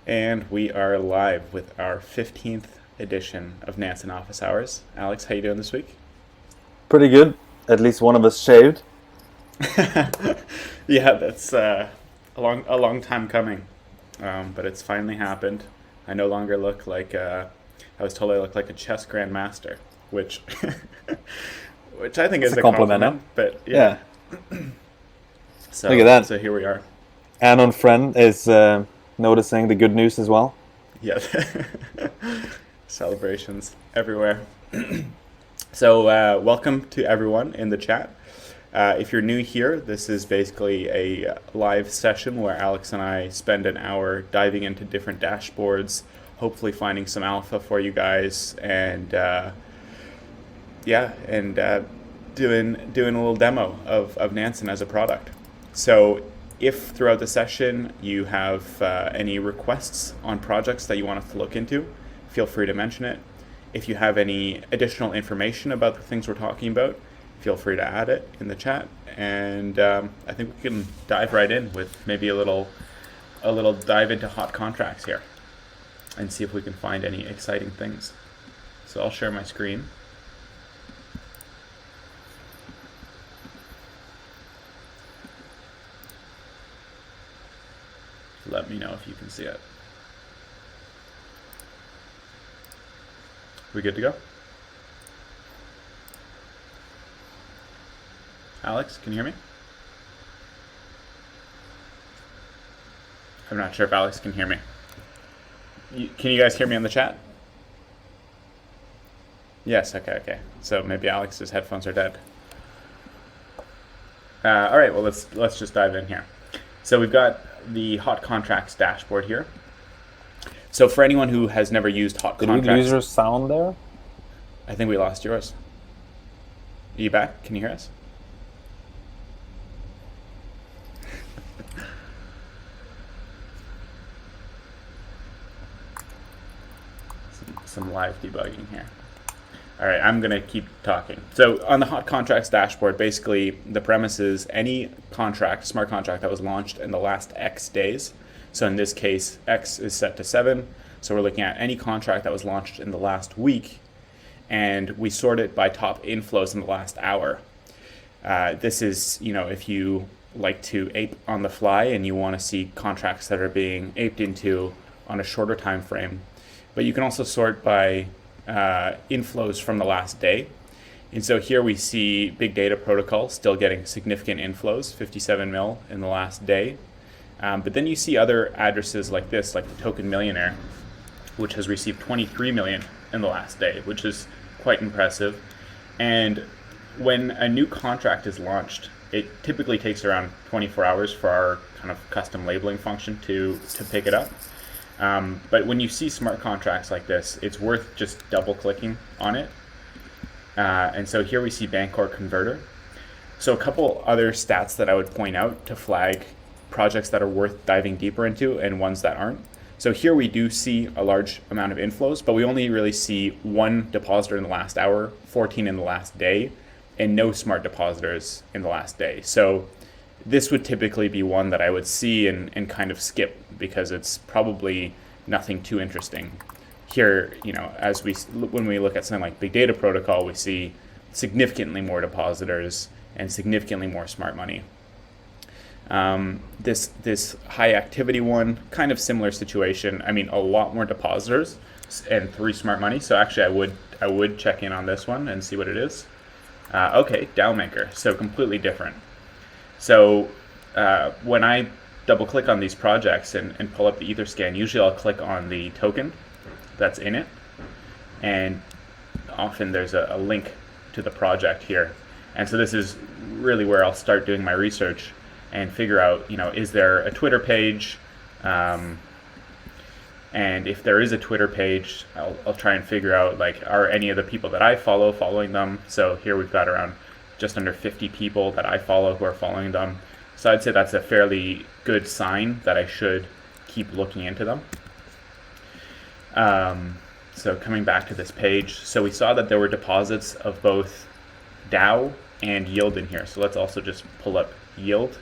And we are live with our 15th edition of Nansen Office Hours. Alex, how you doing this week? Pretty good. At least one of us shaved. Yeah, that's a long time coming, but it's finally happened. I no longer look like I was told I look like a chess grandmaster, which which I think It's is a a compliment, huh? compliment. But yeah, Yeah. Look at so that. so here we are. Anon friend is noticing the good news as well. Yeah, celebrations everywhere. So, welcome to everyone in the chat. If you're new here, this is basically a live session where Alex and I spend an hour diving into different dashboards, hopefully finding some alpha for you guys, and doing a little demo of Nansen as a product. So, if throughout the session you have any requests on projects that you want us to look into, feel free to mention it. If you have any additional information about the things we're talking about, feel free to add it in the chat. And I think we can dive right in with maybe a little dive into hot contracts here and see if we can find any exciting things. So I'll share my screen. Let me know if you can see it. We good to go? Alex, can you hear me? I'm not sure if Alex can hear me. Can you guys hear me on the chat? Yes, okay. So maybe Alex's headphones are dead. All right, well, let's just dive in here. So we've got the hot contracts dashboard here. So for anyone who has never used hot Did we contracts, lose your sound there? I think we lost yours. Are you back? Can you hear us? Some live debugging here. All right, I'm going to keep talking. So on the hot contracts dashboard, basically the premise is any contract, smart contract that was launched in the last X days. So in this case, X is set to 7. So we're looking at any contract that was launched in the last week, and we sort it by top inflows in the last hour. This is, if you like to ape on the fly and you want to see contracts that are being aped into on a shorter time frame. But you can also sort by inflows from the last day. And so here we see Big Data Protocol still getting significant inflows, 57 mil in the last day. But then you see other addresses like this, like the Token Millionaire, which has received 23 million in the last day, which is quite impressive. And when a new contract is launched, it typically takes around 24 hours for our kind of custom labeling function to pick it up. But when you see smart contracts like this, it's worth just double clicking on it. And so here we see Bancor Converter. So a couple other stats that I would point out to flag projects that are worth diving deeper into and ones that aren't. So here we do see a large amount of inflows, but we only really see one depositor in the last hour, 14 in the last day, and no smart depositors in the last day. So this would typically be one that I would see and kind of skip because it's probably nothing too interesting. Here, when we look at something like Big Data Protocol, we see significantly more depositors and significantly more smart money. This high activity one, kind of similar situation. I mean, a lot more depositors and 3 smart money. So actually, I would check in on this one and see what it is. Okay, DAO Maker, so completely different. So when I double click on these projects and pull up the Etherscan, usually I'll click on the token that's in it, and often there's a link to the project here. And so this is really where I'll start doing my research and figure out, is there a Twitter page? And if there is a Twitter page, I'll try and figure out, are any of the people that I follow following them? So here we've got around just under 50 people that I follow who are following them. So I'd say that's a fairly good sign that I should keep looking into them. So coming back to this page, so we saw that there were deposits of both DAO and yield in here. So let's also just pull up yield,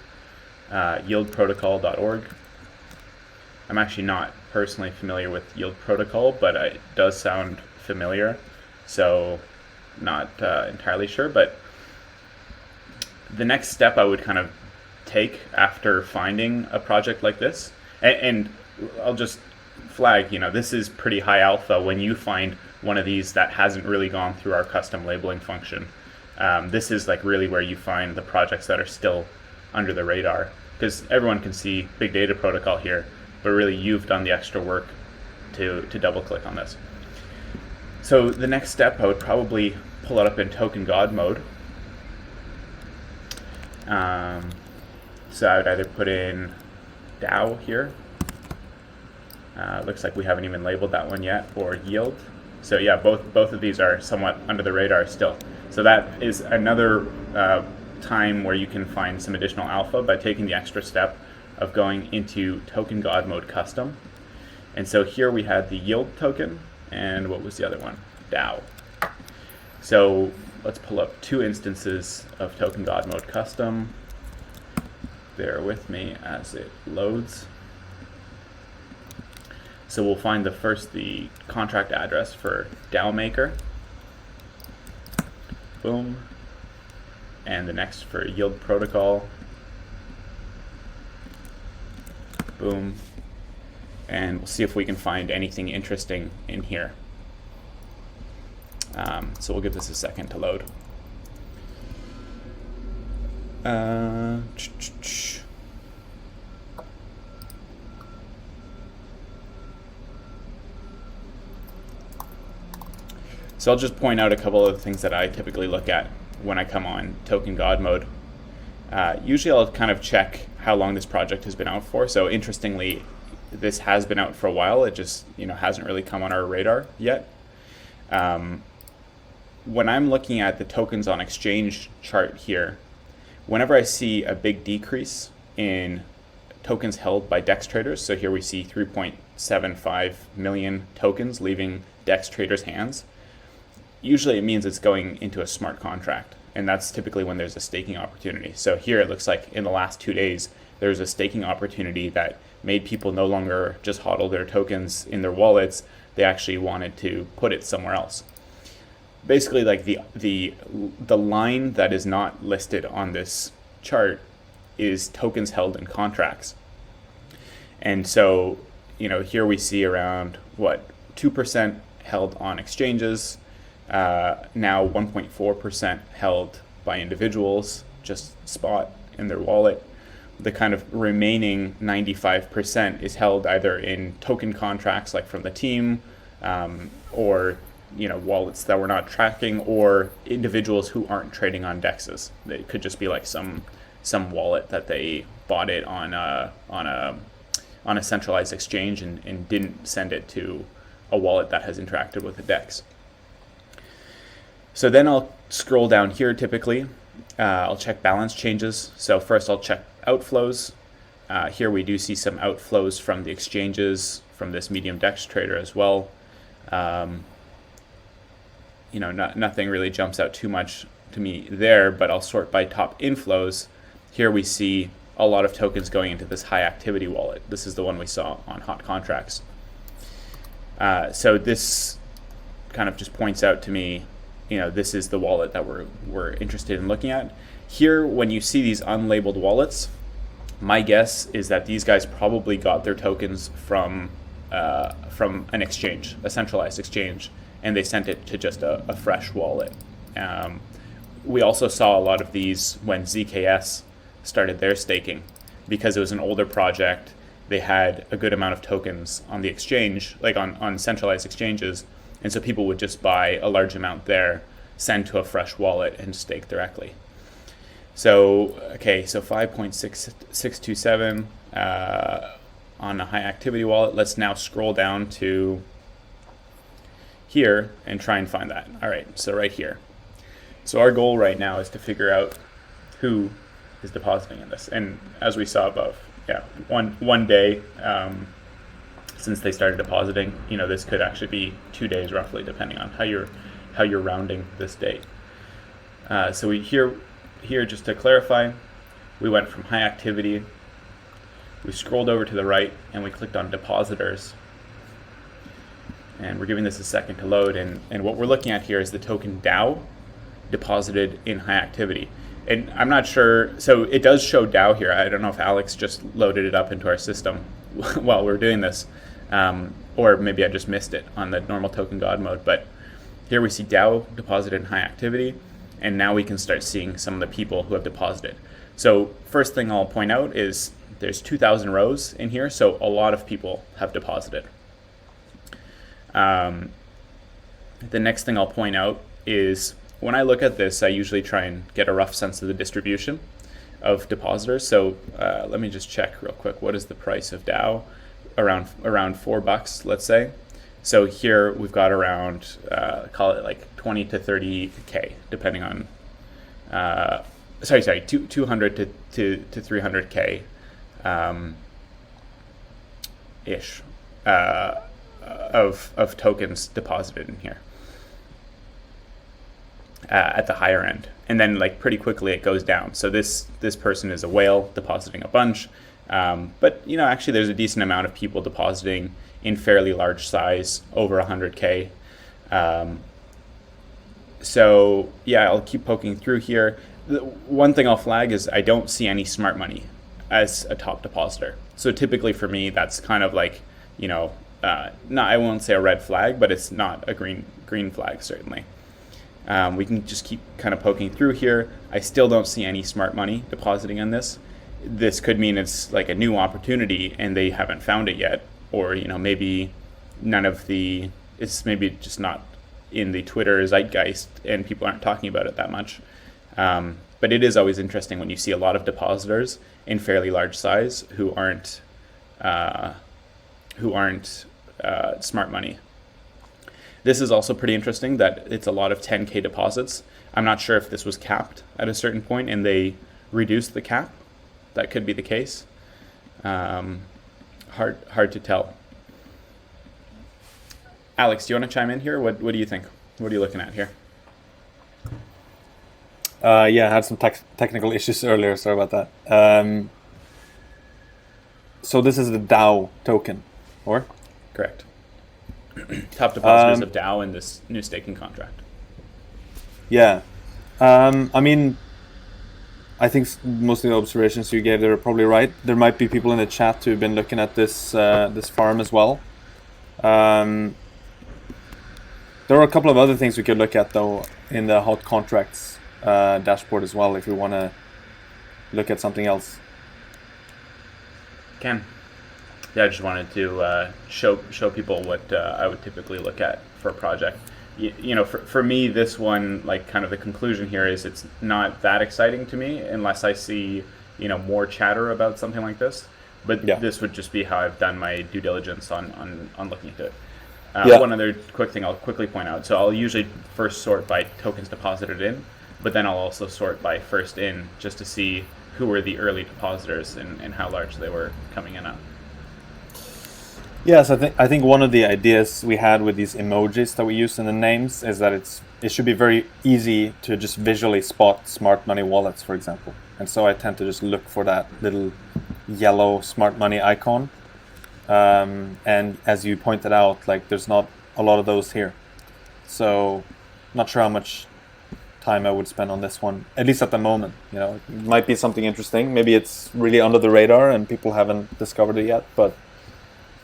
yieldprotocol.org. I'm actually not personally familiar with yield protocol, but it does sound familiar, so not entirely sure. But the next step I would kind of take after finding a project like this, and I'll just flag, this is pretty high alpha when you find one of these that hasn't really gone through our custom labeling function. This is like really where you find the projects that are still under the radar, because everyone can see big data protocol here, but really you've done the extra work to double click on this. So the next step, I would probably pull it up in token god mode. So I would either put in DAO here. Looks like we haven't even labeled that one yet, or yield. So yeah, both of these are somewhat under the radar still. So that is another time where you can find some additional alpha by taking the extra step of going into token god mode custom. And so here we had the yield token, and what was the other one? DAO. So let's pull up 2 instances of token god mode custom. Bear with me as it loads. So we'll find the contract address for DAO maker. Boom. And the next for yield protocol. Boom. And we'll see if we can find anything interesting in here. So we'll give this a second to load. So I'll just point out a couple of the things that I typically look at when I come on token god mode. Usually I'll kind of check how long this project has been out for. So interestingly, this has been out for a while. It just hasn't really come on our radar yet. When I'm looking at the tokens on exchange chart here, whenever I see a big decrease in tokens held by DEX traders, so here we see 3.75 million tokens leaving DEX traders' hands, usually it means it's going into a smart contract, and that's typically when there's a staking opportunity. So here it looks like in the last 2 days, there's a staking opportunity that made people no longer just hodl their tokens in their wallets. They actually wanted to put it somewhere else. Basically, like the line that is not listed on this chart is tokens held in contracts. And so, here we see around 2% held on exchanges, now 1.4% held by individuals, just spot in their wallet. The kind of remaining 95% is held either in token contracts like from the team, or wallets that we're not tracking, or individuals who aren't trading on DEXs. It could just be like some wallet that they bought it on a centralized exchange and didn't send it to a wallet that has interacted with a DEX. So then I'll scroll down here typically. I'll check balance changes. So first I'll check outflows. Here we do see some outflows from the exchanges, from this medium DEX trader as well. Nothing really jumps out too much to me there, but I'll sort by top inflows. Here we see a lot of tokens going into this high activity wallet. This is the one we saw on hot contracts. So this kind of just points out to me, this is the wallet that we're interested in looking at. Here, when you see these unlabeled wallets, my guess is that these guys probably got their tokens from an exchange, a centralized exchange, and they sent it to just a fresh wallet. We also saw a lot of these when ZKS started their staking, because it was an older project. They had a good amount of tokens on the exchange, like on centralized exchanges, and so people would just buy a large amount there, send to a fresh wallet, and stake directly. So 5.627 on a high activity wallet. Let's now scroll down to here and try and find that. All right, so right here. So our goal right now is to figure out who is depositing in this. And as we saw above, one day since they started depositing, this could actually be 2 days roughly, depending on how you're rounding this date. So we here just to clarify, we went from high activity We scrolled over to the right and we clicked on Depositors. And we're giving this a second to load. And what we're looking at here is the token DAO deposited in high activity. And I'm not sure, so it does show DAO here. I don't know if Alex just loaded it up into our system while we're doing this, or maybe I just missed it on the normal token God mode. But here we see DAO deposited in high activity, and now we can start seeing some of the people who have deposited. So first thing I'll point out is there's 2,000 rows in here, so a lot of people have deposited. The next thing I'll point out is when I look at this, I usually try and get a rough sense of the distribution of depositors. So let me just check real quick. What is the price of DAO? Around $4, let's say. So here we've got around, call it like 20 to 30K, depending on, 200 to 300K ish of tokens deposited in here. At the higher end, and then like pretty quickly it goes down. So this person is a whale depositing a bunch, but actually there's a decent amount of people depositing in fairly large size, over 100K. So yeah, I'll keep poking through here. The one thing I'll flag is I don't see any smart money as a top depositor. So typically for me, that's kind of like not, I won't say a red flag, but it's not a green flag certainly. We can just keep kind of poking through here. I still don't see any smart money depositing on this. This could mean it's like a new opportunity and they haven't found it yet, or maybe it's maybe just not in the Twitter zeitgeist and people aren't talking about it that much. But it is always interesting when you see a lot of depositors in fairly large size who aren't smart money. This is also pretty interesting that it's a lot of 10K deposits. I'm not sure if this was capped at a certain point and they reduced the cap. That could be the case. Hard to tell. Alex, do you want to chime in here? What do you think? What are you looking at here? Yeah, I had some technical issues earlier. Sorry about that. So this is the DAO token, or? Correct. Top depositors of DAO in this new staking contract. Yeah. I think most of the observations you gave, they were probably right. There might be people in the chat who've been looking at this farm as well. There are a couple of other things we could look at, though, in the hot contracts dashboard as well, if we want to look at something else. Ken? Yeah, I just wanted to show people what I would typically look at for a project. For me, this one, like kind of the conclusion here is it's not that exciting to me unless I see, more chatter about something like this. But yeah, this would just be how I've done my due diligence on looking into it. One other quick thing I'll quickly point out. So I'll usually first sort by tokens deposited in, but then I'll also sort by first in just to see who were the early depositors and how large they were coming in at. Yes, I think one of the ideas we had with these emojis that we use in the names is that it should be very easy to just visually spot smart money wallets, for example. And so I tend to just look for that little yellow smart money icon. And as you pointed out, like there's not a lot of those here. So not sure how much time I would spend on this one, at least at the moment. It might be something interesting. Maybe it's really under the radar and people haven't discovered it yet, but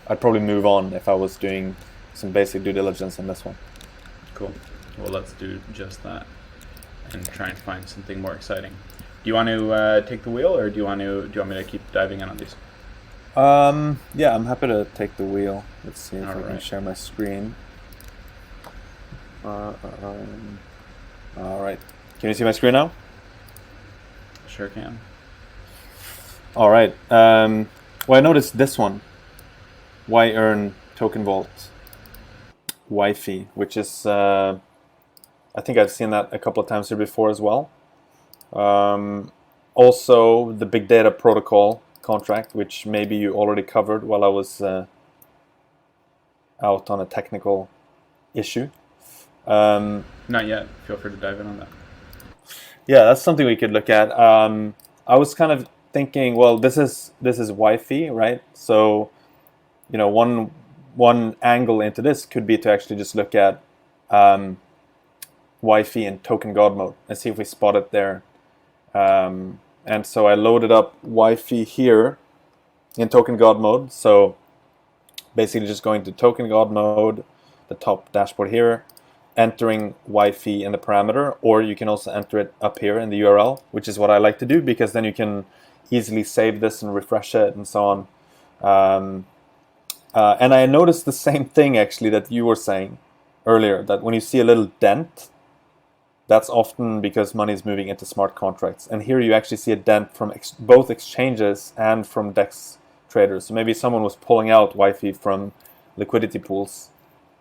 I'd probably move on if I was doing some basic due diligence on this one. Cool. Well, let's do just that and try and find something more exciting. Do you want to take the wheel, or do you want me to keep diving in on these? Yeah, I'm happy to take the wheel. Let's see if I can share my screen. All right. Can you see my screen now? Sure can. All right. Well, I noticed this one. Why earn token vault Wi-Fi, which is I think I've seen that a couple of times here before as well. Also the big data protocol contract, which maybe you already covered while I was out on a technical issue. Not yet. Feel free to dive in on that. Yeah, that's something we could look at. I was kind of thinking, well, this is Wi-Fi, right? So, one angle into this could be to actually just look at Wi-Fi in token God mode and see if we spot it there. And so I loaded up Wi-Fi here in token God mode. So basically just going to token God mode, the top dashboard here, entering Wi-Fi in the parameter, or you can also enter it up here in the URL, which is what I like to do, because then you can easily save this and refresh it and so on. And I noticed the same thing actually that you were saying earlier, that when you see a little dent, that's often because money is moving into smart contracts. And here you actually see a dent from both exchanges and from DEX traders. So maybe someone was pulling out Wi-Fi from liquidity pools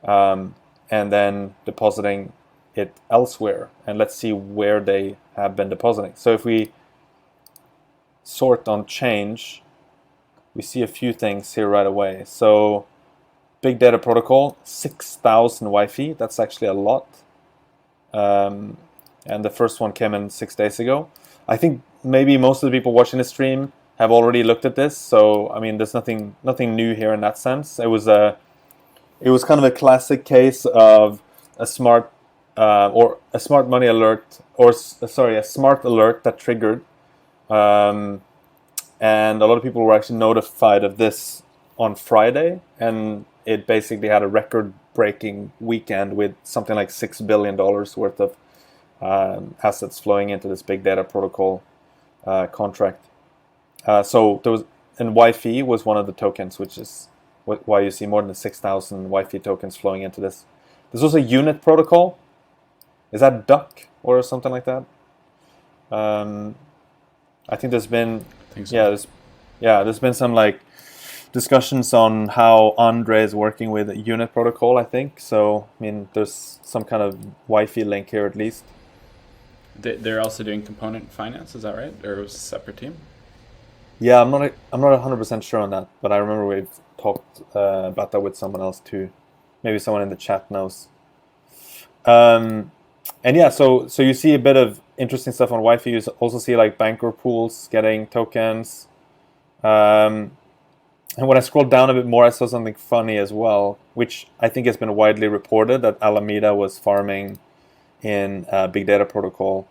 and then depositing it elsewhere. And let's see where they have been depositing. So if we sort on change, we see a few things here right away. So big data protocol, 6,000 Wi-Fi. That's actually a lot. And the first one came in 6 days ago. I think maybe most of the people watching the stream have already looked at this. So I mean, there's nothing new here in that sense. It was kind of a classic case of a smart money alert, a smart alert that triggered. And a lot of people were actually notified of this on Friday, and it basically had a record-breaking weekend with something like $6 billion worth of assets flowing into this big data protocol contract. So there was, and Wi-Fi was one of the tokens, which is why you see more than 6,000 Wi-Fi tokens flowing into this. There's also a unit protocol. Is that duck or something like that? I think there's been, there's been some like discussions on how Andre is working with a unit protocol, I think. So, I mean, there's some kind of Wi-Fi link here at least. They're also doing component finance, is that right? Or it was a separate team? Yeah, I'm not 100% sure on that, but I remember we've talked about that with someone else too. Maybe someone in the chat knows. And yeah, so you see a bit of interesting stuff on Wi-Fi. You also see like banker pools getting tokens. And when I scrolled down a bit more, I saw something funny as well, which I think has been widely reported, that Alameda was farming in Big Data Protocol.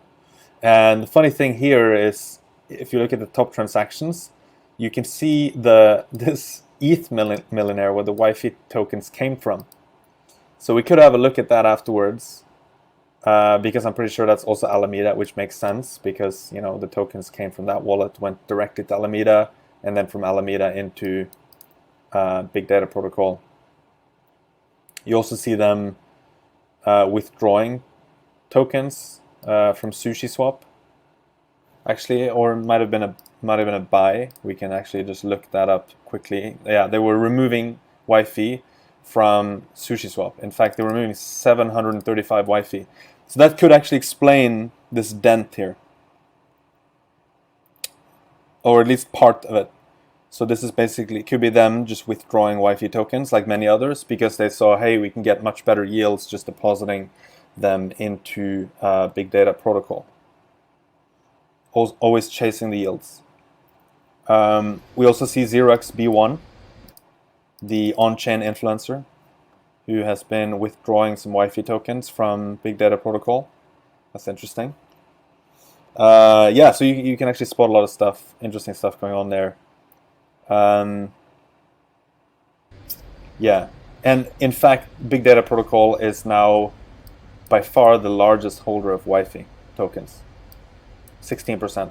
And the funny thing here is, if you look at the top transactions, you can see this ETH millionaire where the Wi-Fi tokens came from. So we could have a look at that afterwards, because I'm pretty sure that's also Alameda, which makes sense because the tokens came from that wallet, went directly to Alameda, and then from Alameda into Big Data Protocol. You also see them withdrawing tokens from SushiSwap, actually, or it might have been a buy. We can actually just look that up quickly. Yeah, they were removing Wi-Fi from SushiSwap. In fact, they were removing 735 Wi-Fi. So that could actually explain this dent here, or at least part of it. So this is basically, could be them just withdrawing Wi-Fi tokens like many others, because they saw, hey, we can get much better yields just depositing them into Big Data Protocol. Always chasing the yields. We also see 0xB1, the on-chain influencer, who has been withdrawing some Wi-Fi tokens from Big Data Protocol. That's interesting. Yeah, so you can actually spot a lot of stuff, interesting stuff going on there. Yeah, and in fact, Big Data Protocol is now by far the largest holder of Wi-Fi tokens, 16%.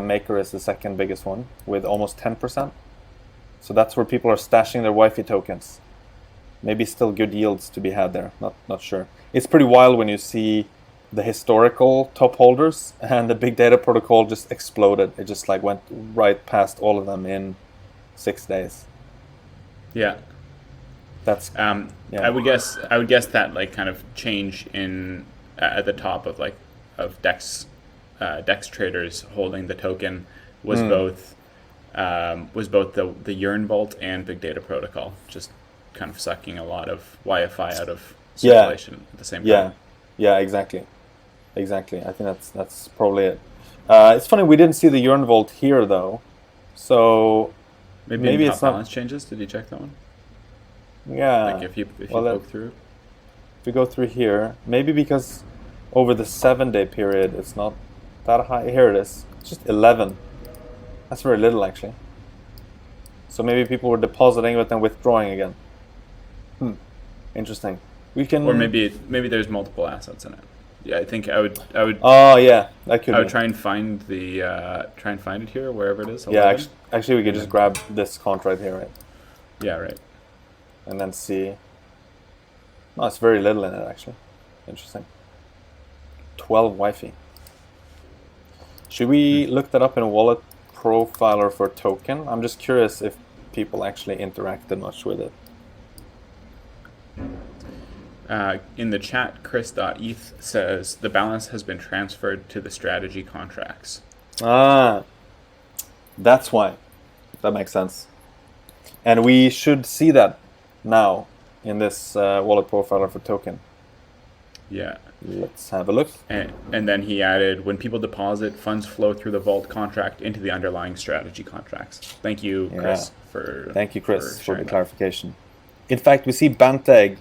Maker is the second biggest one with almost 10%. So that's where people are stashing their Wi-Fi tokens. Maybe still good yields to be had there, not sure. It's pretty wild when you see the historical top holders, and the Big Data Protocol just exploded. It just like went right past all of them in 6 days. Yeah. That's yeah. I would guess that like kind of change in at the top of DEX traders holding the token was both the Yearn Vault and Big Data Protocol, just kind of sucking a lot of Wi-Fi out of circulation at the same time. Yeah, exactly. I think that's probably it. It's funny we didn't see the urn vault here though, so Maybe in it's top not. balance changes. Did you check that one? Yeah. Like if you poke through. If we go through here, maybe because over the 7-day period it's not that high. Here it is. It's just 11. That's very little actually. So maybe people were depositing but then withdrawing again. Interesting. We can. Or maybe there's multiple assets in it. Yeah, I think I would. Oh yeah, that could. I would be. try and find it here, wherever it is. 11. Yeah, actually, we could just grab this contract here, right? Yeah, right. And then see. No, it's very little in it actually. Interesting. 12 Wi-Fi. Should we look that up in a wallet profiler for token? I'm just curious if people actually interacted much with it. In the chat, Chris.eth says the balance has been transferred to the strategy contracts. Ah, that's why. That makes sense. And we should see that now in this wallet profiler for token. Yeah. Let's have a look. And then he added, when people deposit, funds flow through the vault contract into the underlying strategy contracts. Thank you, Chris, for the clarification. In fact, we see Banteg,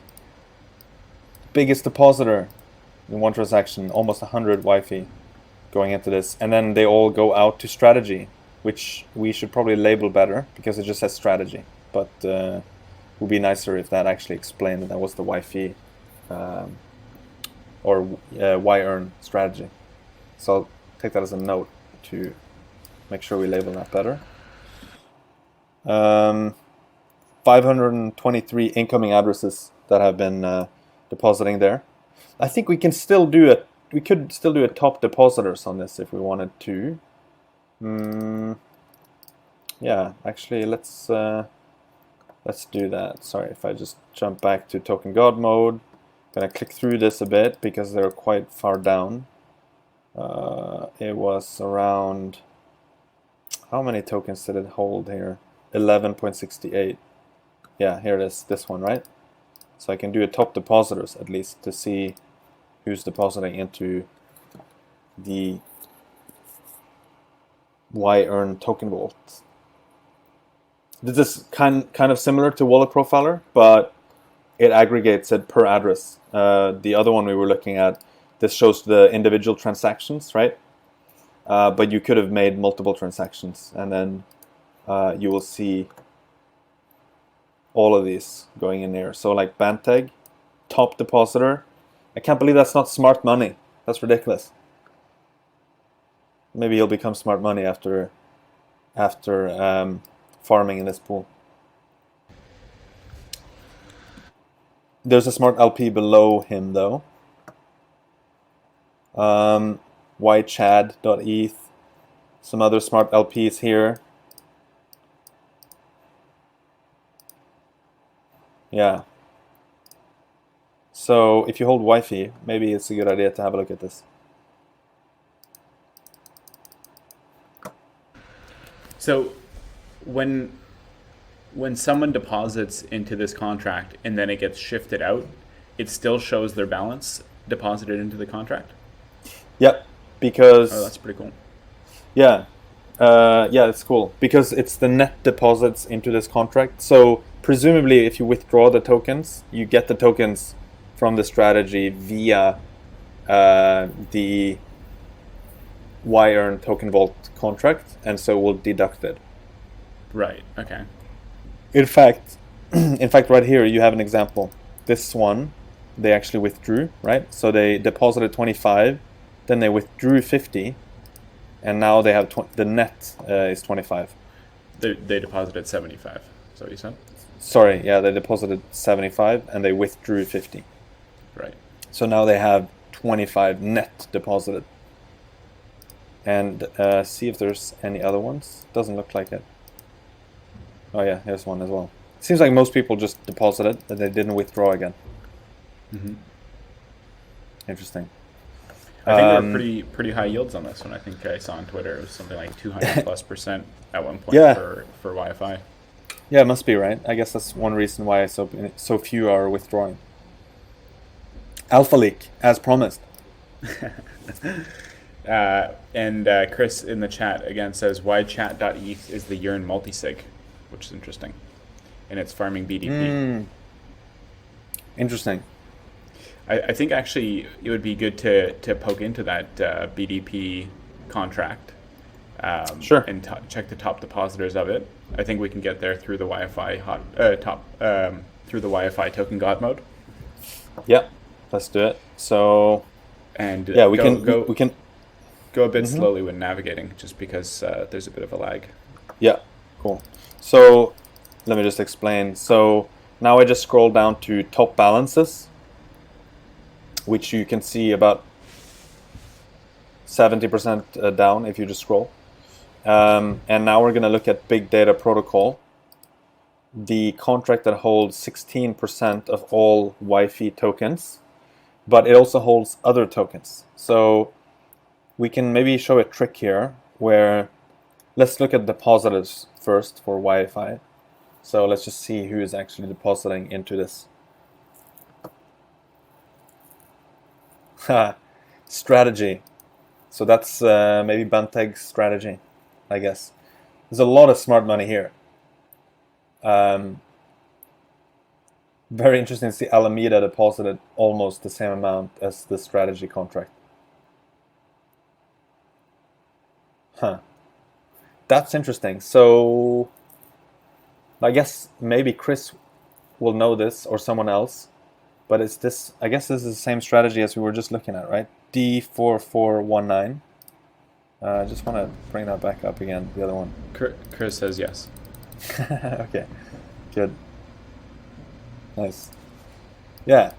biggest depositor in one transaction, almost 100 Wi-Fi going into this. And then they all go out to strategy, which we should probably label better because it just says strategy. But it would be nicer if that actually explained that was the Wi-Fi or Y-earn strategy. So I'll take that as a note to make sure we label that better. 523 incoming addresses that have been depositing there. I think we can still do it. We could still do a top depositors on this if we wanted to. Yeah, actually, let's do that. Sorry if I just jump back to token god mode. Gonna click through this a bit because they're quite far down. It was around, how many tokens did it hold here? 11.68. Yeah, here it is, this one, right? So I can do a top depositors at least to see who's depositing into the Y-earn token vault. This is kind of similar to Wallet Profiler, but it aggregates it per address. The other one we were looking at, this shows the individual transactions, right? But you could have made multiple transactions, and then you will see all of these going in there. So like Banteg, top depositor. I can't believe that's not smart money. That's ridiculous. Maybe he'll become smart money after farming in this pool. There's a smart LP below him though. Ychad.eth. Some other smart LPs here. Yeah. So if you hold Wi-Fi, maybe it's a good idea to have a look at this. So when someone deposits into this contract and then it gets shifted out, it still shows their balance deposited into the contract? Yep, because... Oh, that's pretty cool. Yeah. Yeah, it's cool. Because it's the net deposits into this contract. So presumably if you withdraw the tokens, you get the tokens from the strategy via the Y-earn token vault contract, and so we'll deduct it. Right, okay. In fact, right here you have an example. This one, they actually withdrew, right? So they deposited 25, then they withdrew 50, and now they have the net is 25. They deposited 75, is that what you said? Sorry, yeah, they deposited 75 and they withdrew 50. Right. So now they have 25 net deposited. And see if there's any other ones. Doesn't look like it. Oh yeah, here's one as well. Seems like most people just deposited and they didn't withdraw again. Mm-hmm. Interesting. I think there were pretty high yields on this one. I think I saw on Twitter it was something like 200+% at one point for Wi-Fi. Yeah, it must be, right? I guess that's one reason why so few are withdrawing. Alpha leak, as promised. And Chris in the chat again says why chat.eth is the Yearn multisig, which is interesting. And it's farming BDP. Interesting. I think actually it would be good to poke into that BDP contract. Sure. And check the top depositors of it. I think we can get there through the YFI through the YFI token god mode. Yeah, let's do it. So, and we can go a bit slowly when navigating, just because there's a bit of a lag. Yeah, cool. So let me just explain. So now I just scroll down to top balances, which you can see about 70% down if you just scroll. And now we're going to look at Big Data Protocol, the contract that holds 16% of all Wi-Fi tokens, but it also holds other tokens. So we can maybe show a trick here where, let's look at depositors first for Wi-Fi. So let's just see who is actually depositing into this. Strategy. So that's maybe Banteg's strategy, I guess. There's a lot of smart money here. Very interesting to see Alameda deposited almost the same amount as the strategy contract. That's interesting. So I guess maybe Chris will know this or someone else, but it's this. I guess this is the same strategy as we were just looking at, right? D4419. I just want to bring that back up again, the other one. Chris says yes. Okay, good. Nice. Yeah.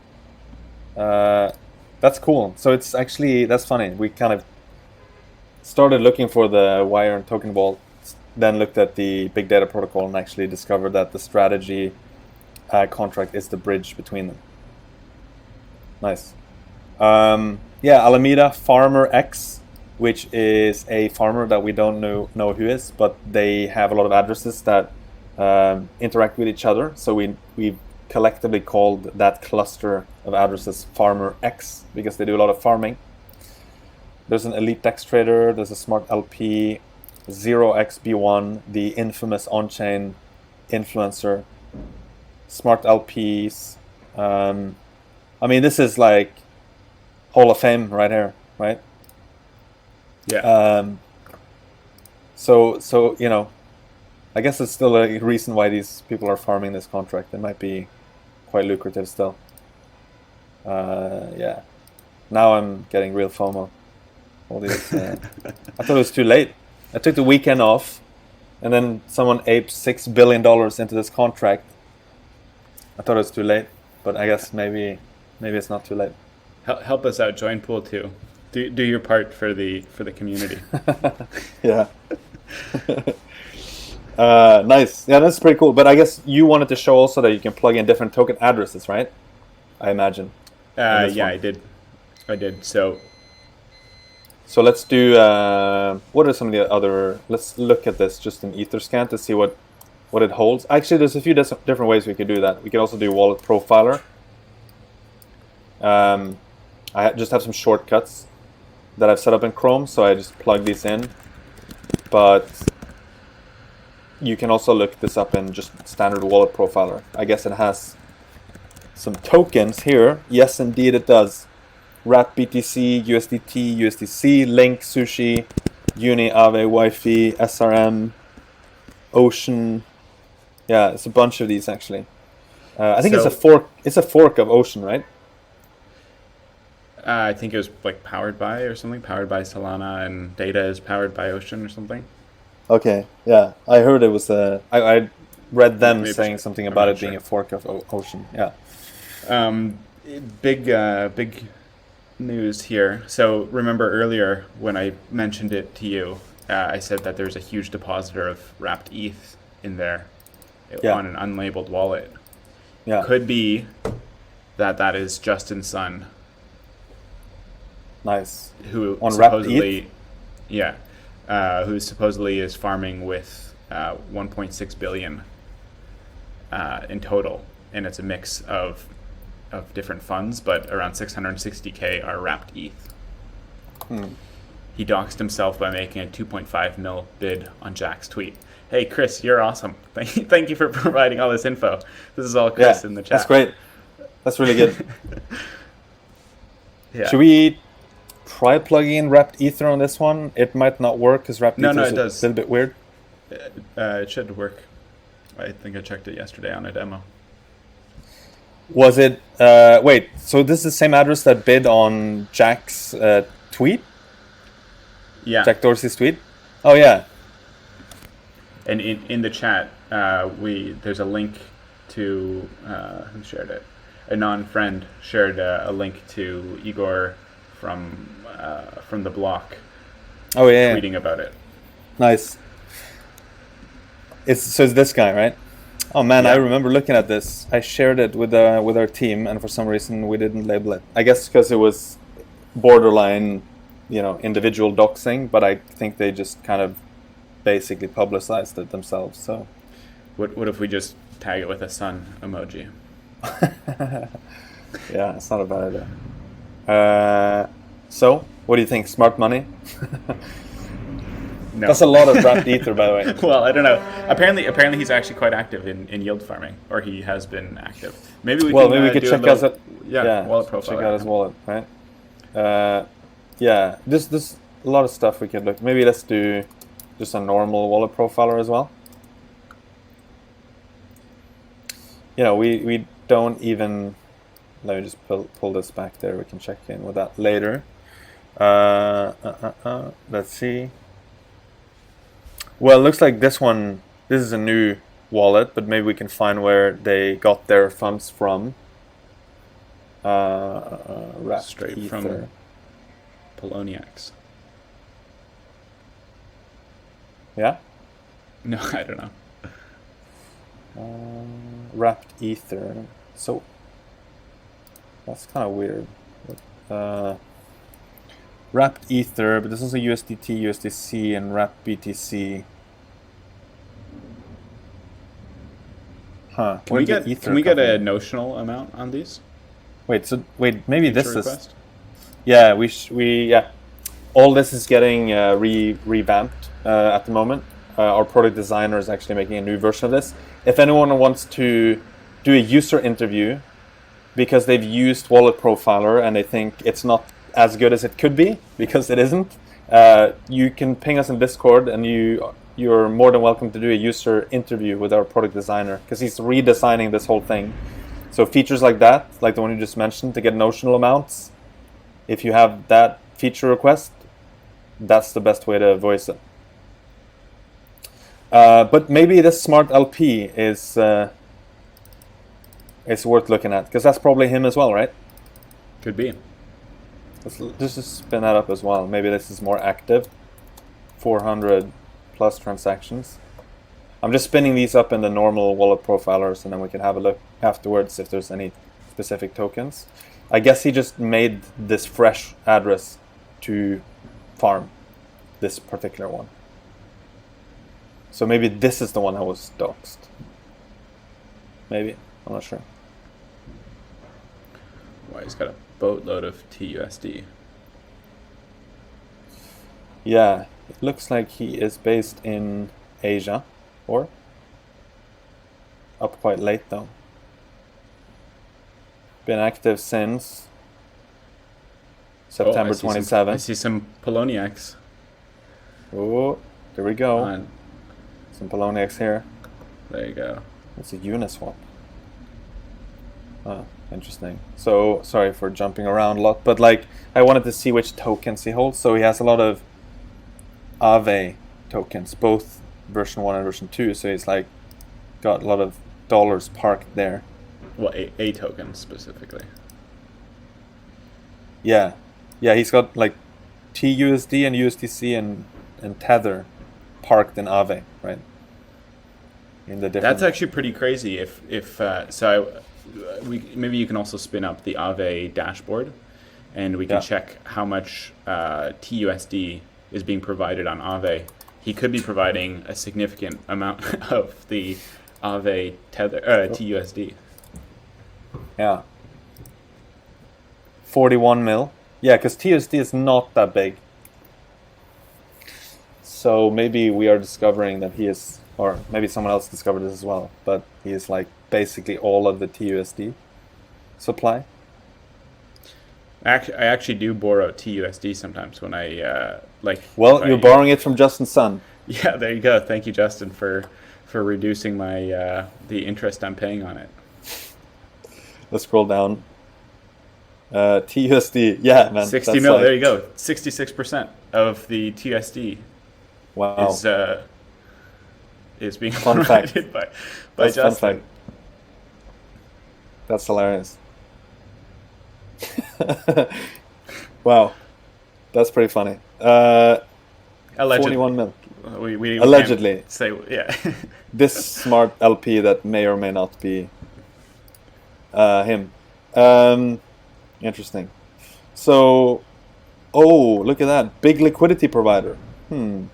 That's cool. So it's actually, that's funny. We kind of started looking for the wire and token vault, then looked at the Big Data Protocol and actually discovered that the strategy contract is the bridge between them. Nice. Yeah, Alameda Farmer X, which is a farmer that we don't know who is, but they have a lot of addresses that interact with each other. So we collectively called that cluster of addresses Farmer X because they do a lot of farming. There's an Elite X Trader, there's a Smart LP, 0xB1, the infamous on-chain influencer, Smart LPs. I mean, this is like Hall of Fame right here, right? Yeah. So you know, I guess it's still a reason why these people are farming this contract. It might be quite lucrative still. Yeah. Now I'm getting real FOMO. All these. I thought it was too late. I took the weekend off, and then someone aped $6 billion into this contract. I thought it was too late, but I guess maybe it's not too late. Help us out. Join pool 2. Do your part for the community. Yeah. Nice. Yeah, that's pretty cool. But I guess you wanted to show also that you can plug in different token addresses, right? I imagine. Yeah, I did. So let's do. What are some of the other? Let's look at this just in Etherscan to see what it holds. Actually, there's a few different ways we could do that. We could also do wallet profiler. I just have some shortcuts that I've set up in Chrome, so I just plug these in. But you can also look this up in just standard wallet profiler. I guess it has some tokens here. Yes, indeed it does. Wrap BTC, USDT, USDC, Link, Sushi, Uni, Aave, Wi-Fi, SRM, Ocean. Yeah, it's a bunch of these actually. I think it's a fork. It's a fork of Ocean, right? I think it was like powered by or something. Powered by Solana, and data is powered by Ocean or something. Okay, yeah, I heard it was I read them Maybe saying something about it being a fork of Ocean. Yeah. Big news here. So remember earlier when I mentioned it to you, I said that there's a huge depositor of wrapped ETH in there on an unlabeled wallet. Yeah. Could be that is Justin Sun. Nice. Who on supposedly, who supposedly is farming with 1.6 billion in total, and it's a mix of different funds, but around 660K are wrapped ETH. he doxed himself by making a 2.5 mil bid on Jack's tweet. Hey, Chris, you're awesome. Thank you for providing all this info. This is all Chris in the chat. That's great. That's really good. Yeah. Should we try plugging in wrapped ether on this one? It might not work because wrapped ether is a little bit weird. It should work. I think I checked it yesterday on a demo. Was it... wait, so this is the same address that bid on Jack's tweet? Yeah. Jack Dorsey's tweet? Oh, yeah. And in the chat, there's a link to... who shared it? A non-friend shared a link to Igor from the block. Oh, yeah. Tweeting about it. Nice. It's this guy, right? Oh man, yeah. I remember looking at this. I shared it with our team, and for some reason we didn't label it. I guess because it was borderline, individual doxing. But I think they just kind of basically publicized it themselves. So, what if we just tag it with a sun emoji? Yeah, it's not a bad idea. So, what do you think? Smart money? No. That's a lot of wrapped ether, by the way. Well, I don't know. Apparently, he's actually quite active in yield farming, or he has been active. Maybe we could check out wallet profile. Check out his wallet, right? Yeah, there's a lot of stuff we could look. Maybe let's do just a normal wallet profiler as well. We don't even. Let me just pull this back there. We can check in with that later. Let's see. Well, it looks like this is a new wallet, but maybe we can find where they got their funds from. Straight ether. from Poloniacs. Yeah? No, I don't know. Wrapped ether. So, that's kind of weird. Wrapped ether, but there's also USDT, USDC, and wrapped BTC. Huh. Can we get a notional amount on these? Wait, maybe this request? is. Yeah, yeah. All this is getting revamped at the moment. Our product designer is actually making a new version of this. If anyone wants to do a user interview because they've used Wallet Profiler and they think it's not as good as it could be, because it isn't, you can ping us in Discord, and you're more than welcome to do a user interview with our product designer, because he's redesigning this whole thing. So features like that, like the one you just mentioned, to get notional amounts, if you have that feature request, that's the best way to voice it. But maybe this smart LP is worth looking at, because that's probably him as well, right? Could be. Let's just spin that up as well. Maybe this is more active. 400 plus transactions. I'm just spinning these up in the normal wallet profilers, and then we can have a look afterwards if there's any specific tokens. I guess he just made this fresh address to farm this particular one. So maybe this is the one that was doxed. Maybe. I'm not sure. Why, he's got a boatload of TUSD. Yeah, it looks like he is based in Asia, or up quite late though. Been active since September 27th. I see some Poloniacs. Oh, there we go. On. Some Poloniacs here. There you go. It's a Uniswap. Oh, interesting. So, sorry for jumping around a lot, but I wanted to see which tokens he holds. So he has a lot of Aave tokens, both version 1 and version 2. So he's got a lot of dollars parked there. Well, a token specifically. Yeah. Yeah, he's got TUSD and USDC and Tether parked in Aave, right? In the different. That's actually pretty crazy. Maybe you can also spin up the Aave dashboard, and we can check how much TUSD is being provided on Aave. He could be providing a significant amount of the Aave Tether TUSD. Yeah. 41 mil. Yeah, because TUSD is not that big. So maybe we are discovering that he is, or maybe someone else discovered this as well, but he is like basically all of the TUSD supply. I actually do borrow TUSD sometimes when I like. If Well, you're I borrowing it from Justin Sun. Yeah, there you go. Thank you, Justin, for reducing my the interest I'm paying on it. Let's scroll down. TUSD, yeah, man, 60 that's mil. There like you go. 66% of the TUSD wow. is being Fun fact. provided by That's fun Justin. fact. That's hilarious. Wow, that's pretty funny. Allegedly. 41 mil. We Allegedly. can't say yeah. This smart LP that may or may not be him. Interesting. So, oh, look at that. Big liquidity provider. Oh,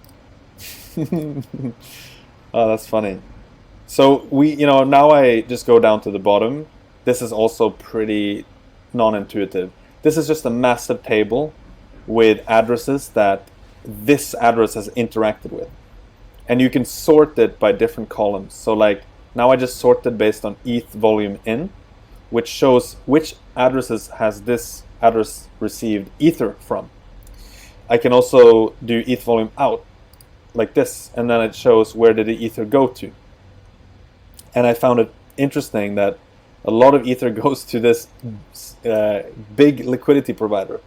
that's funny. So now I just go down to the bottom. This is also pretty non-intuitive. This is just a massive table with addresses that this address has interacted with. And you can sort it by different columns. So like now I just sorted based on ETH volume in, which shows which addresses has this address received Ether from. I can also do ETH volume out like this, and then it shows where did the Ether go to. And I found it interesting that a lot of Ether goes to this big liquidity provider,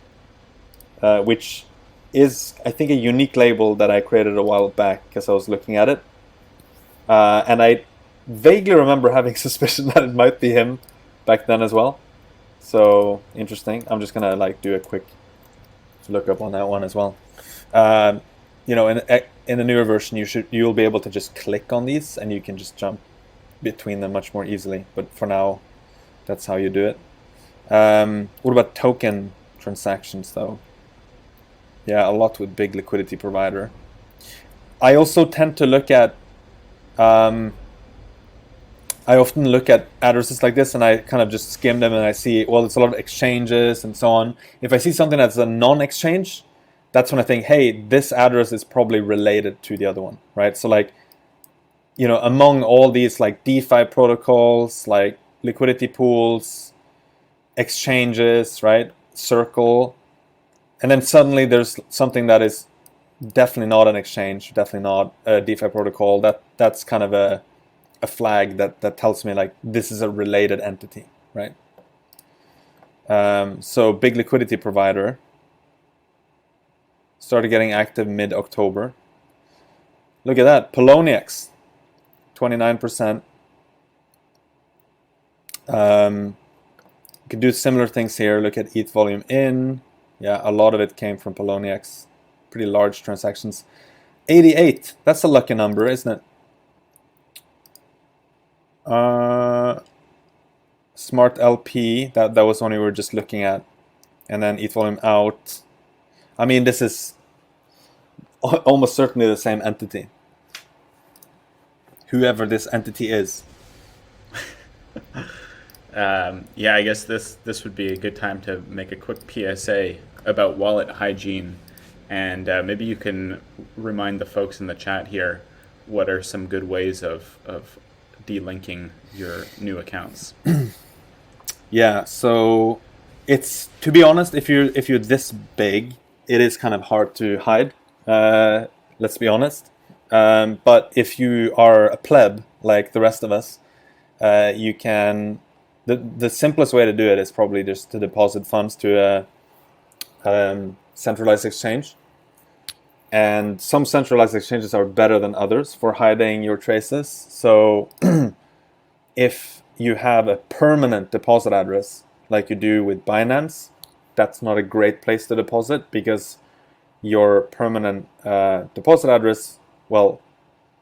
which is, I think, a unique label that I created a while back because I was looking at it. And I vaguely remember having suspicion that it might be him back then as well. So interesting. I'm just gonna like do a quick look up on that one as well. In the newer version, you'll be able to just click on these and you can just jump between them much more easily. But for now, that's how you do it. What about token transactions though? Yeah, a lot with big liquidity provider. I also tend to look at I often look at addresses like this and I kind of just skim them and I see, well, it's a lot of exchanges and so on. If I see something that's a non-exchange, that's when I think, hey, this address is probably related to the other one, right? So like, among all these like DeFi protocols, like liquidity pools, exchanges, right? Circle. And then suddenly there's something that is definitely not an exchange, definitely not a DeFi protocol. That's kind of a flag that tells me like this is a related entity, right? So big liquidity provider started getting active mid-October. Look at that, Poloniex, 29%. You can do similar things here. Look at ETH volume in. Yeah, a lot of it came from Poloniex. Pretty large transactions. 88. That's a lucky number, isn't it? Smart LP. That was one we were just looking at. And then ETH volume out. I mean, this is almost certainly the same entity. Whoever this entity is. Yeah, I guess this would be a good time to make a quick PSA about wallet hygiene, and maybe you can remind the folks in the chat here what are some good ways of delinking your new accounts. Yeah, so it's, to be honest, if you're this big, it is kind of hard to hide. Let's be honest. But if you are a pleb like the rest of us, you can. The simplest way to do it is probably just to deposit funds to a centralized exchange. And some centralized exchanges are better than others for hiding your traces. So if you have a permanent deposit address, like you do with Binance, that's not a great place to deposit because your permanent deposit address, well,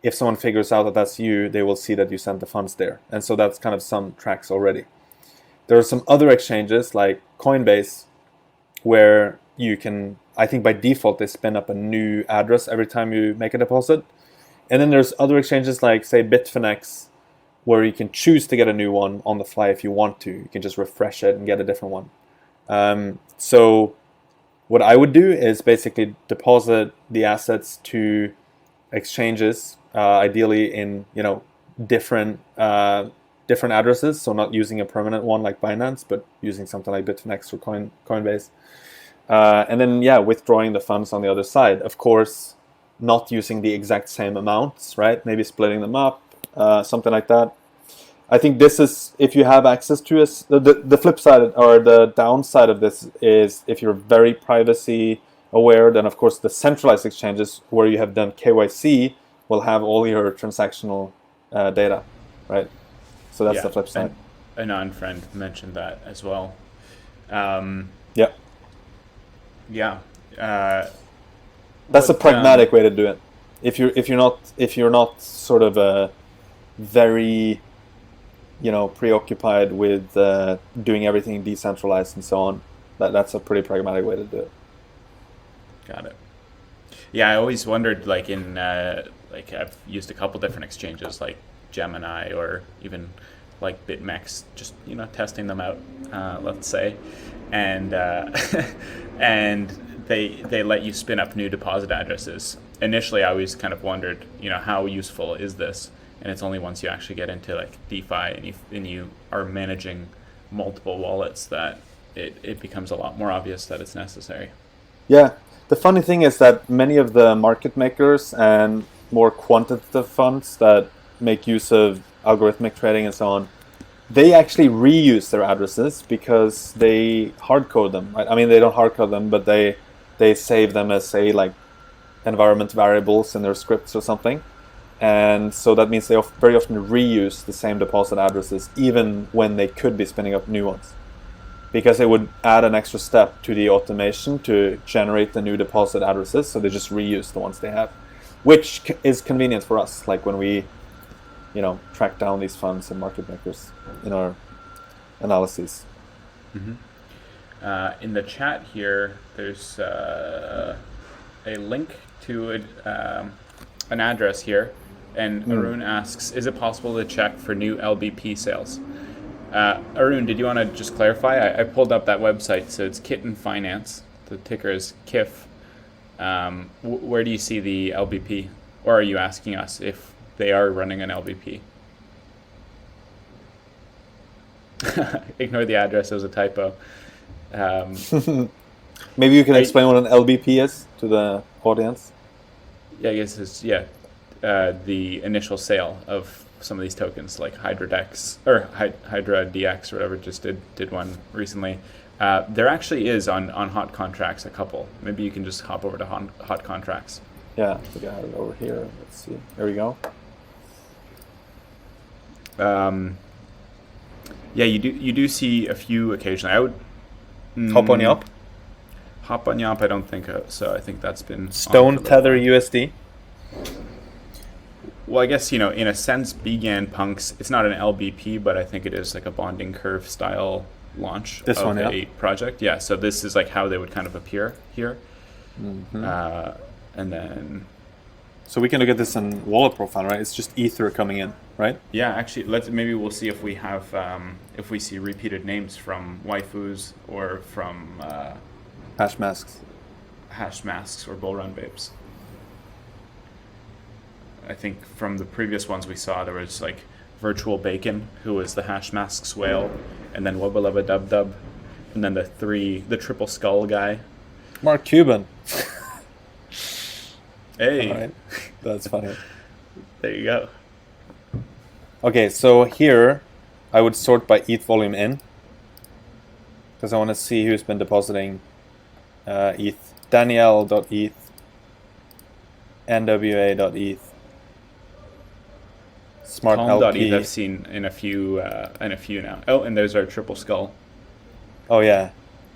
if someone figures out that that's you, they will see that you sent the funds there. And so that's kind of some tracks already. There are some other exchanges like Coinbase where you can, I think by default, they spin up a new address every time you make a deposit. And then there's other exchanges like, say, Bitfinex, where you can choose to get a new one on the fly if you want to. You can just refresh it and get a different one. So what I would do is basically deposit the assets to exchanges, ideally in different addresses. So not using a permanent one like Binance, but using something like Bitfinex or Coinbase. And then withdrawing the funds on the other side. Of course, not using the exact same amounts, right? Maybe splitting them up, something like that. I think this is, if you have access to us, the flip side or the downside of this is if you're very privacy aware, then of course the centralized exchanges where you have done KYC will have all your transactional data, right? So that's the flip side. A non-friend mentioned that as well. Yeah. That's a pragmatic way to do it. If you're not sort of a very preoccupied with doing everything decentralized and so on, that's a pretty pragmatic way to do it. Got it. Yeah, I always wondered, like I've used a couple different exchanges like Gemini or even like BitMEX, just testing them out, let's say, and and they let you spin up new deposit addresses. Initially, I always kind of wondered, how useful is this? And it's only once you actually get into like DeFi and you are managing multiple wallets that it becomes a lot more obvious that it's necessary. Yeah. The funny thing is that many of the market makers and more quantitative funds that make use of algorithmic trading and so on, they actually reuse their addresses because they hard code them. Right? I mean, they don't hard code them, but they save them as, say, like environment variables in their scripts or something. And so that means they very often reuse the same deposit addresses, even when they could be spinning up new ones. Because it would add an extra step to the automation to generate the new deposit addresses, so they just reuse the ones they have, which is convenient for us, like when we, track down these funds and market makers in our analyses. Mm-hmm. In the chat here, there's a link to an address here, and Arun asks, is it possible to check for new LBP sales? Arun, did you want to just clarify? I pulled up that website, so it's Kitten Finance. The ticker is KIF. Where do you see the LBP? Or are you asking us if they are running an LBP? Ignore the address, it was a typo. Maybe you can explain what an LBP is to the audience? Yeah, I guess it's, the initial sale of some of these tokens, like HydraDex or Hydra DX or whatever, just did one recently. There actually is on hot contracts a couple. Maybe you can just hop over to hot contracts. Yeah, I think I have it over here. Let's see. There we go. You do see a few occasionally. I would Hop on Yop. Hop on Yop, I don't think so. I think that's been Stone Tether USD. Well, I guess, in a sense, BGAN Punks, it's not an LBP, but I think it is like a bonding curve style launch of a project. Yeah, so this is like how they would kind of appear here. Mm-hmm. And then... So we can look at this in wallet profile, right? It's just Ether coming in, right? Yeah, actually, maybe we'll see if we have, if we see repeated names from waifus or from... hash masks or bull run vapes. I think from the previous ones we saw, there was like Virtual Bacon, who was the hash masks whale, and then Wubba Lubba Dub Dub, and then the triple skull guy. Mark Cuban. Hey. All right. That's funny. There you go. Okay, so here I would sort by ETH volume in, because I want to see who's been depositing ETH. Danielle.eth, NWA.eth, Smart LP. I've seen in a few now. Oh, and there's our triple skull. Oh yeah,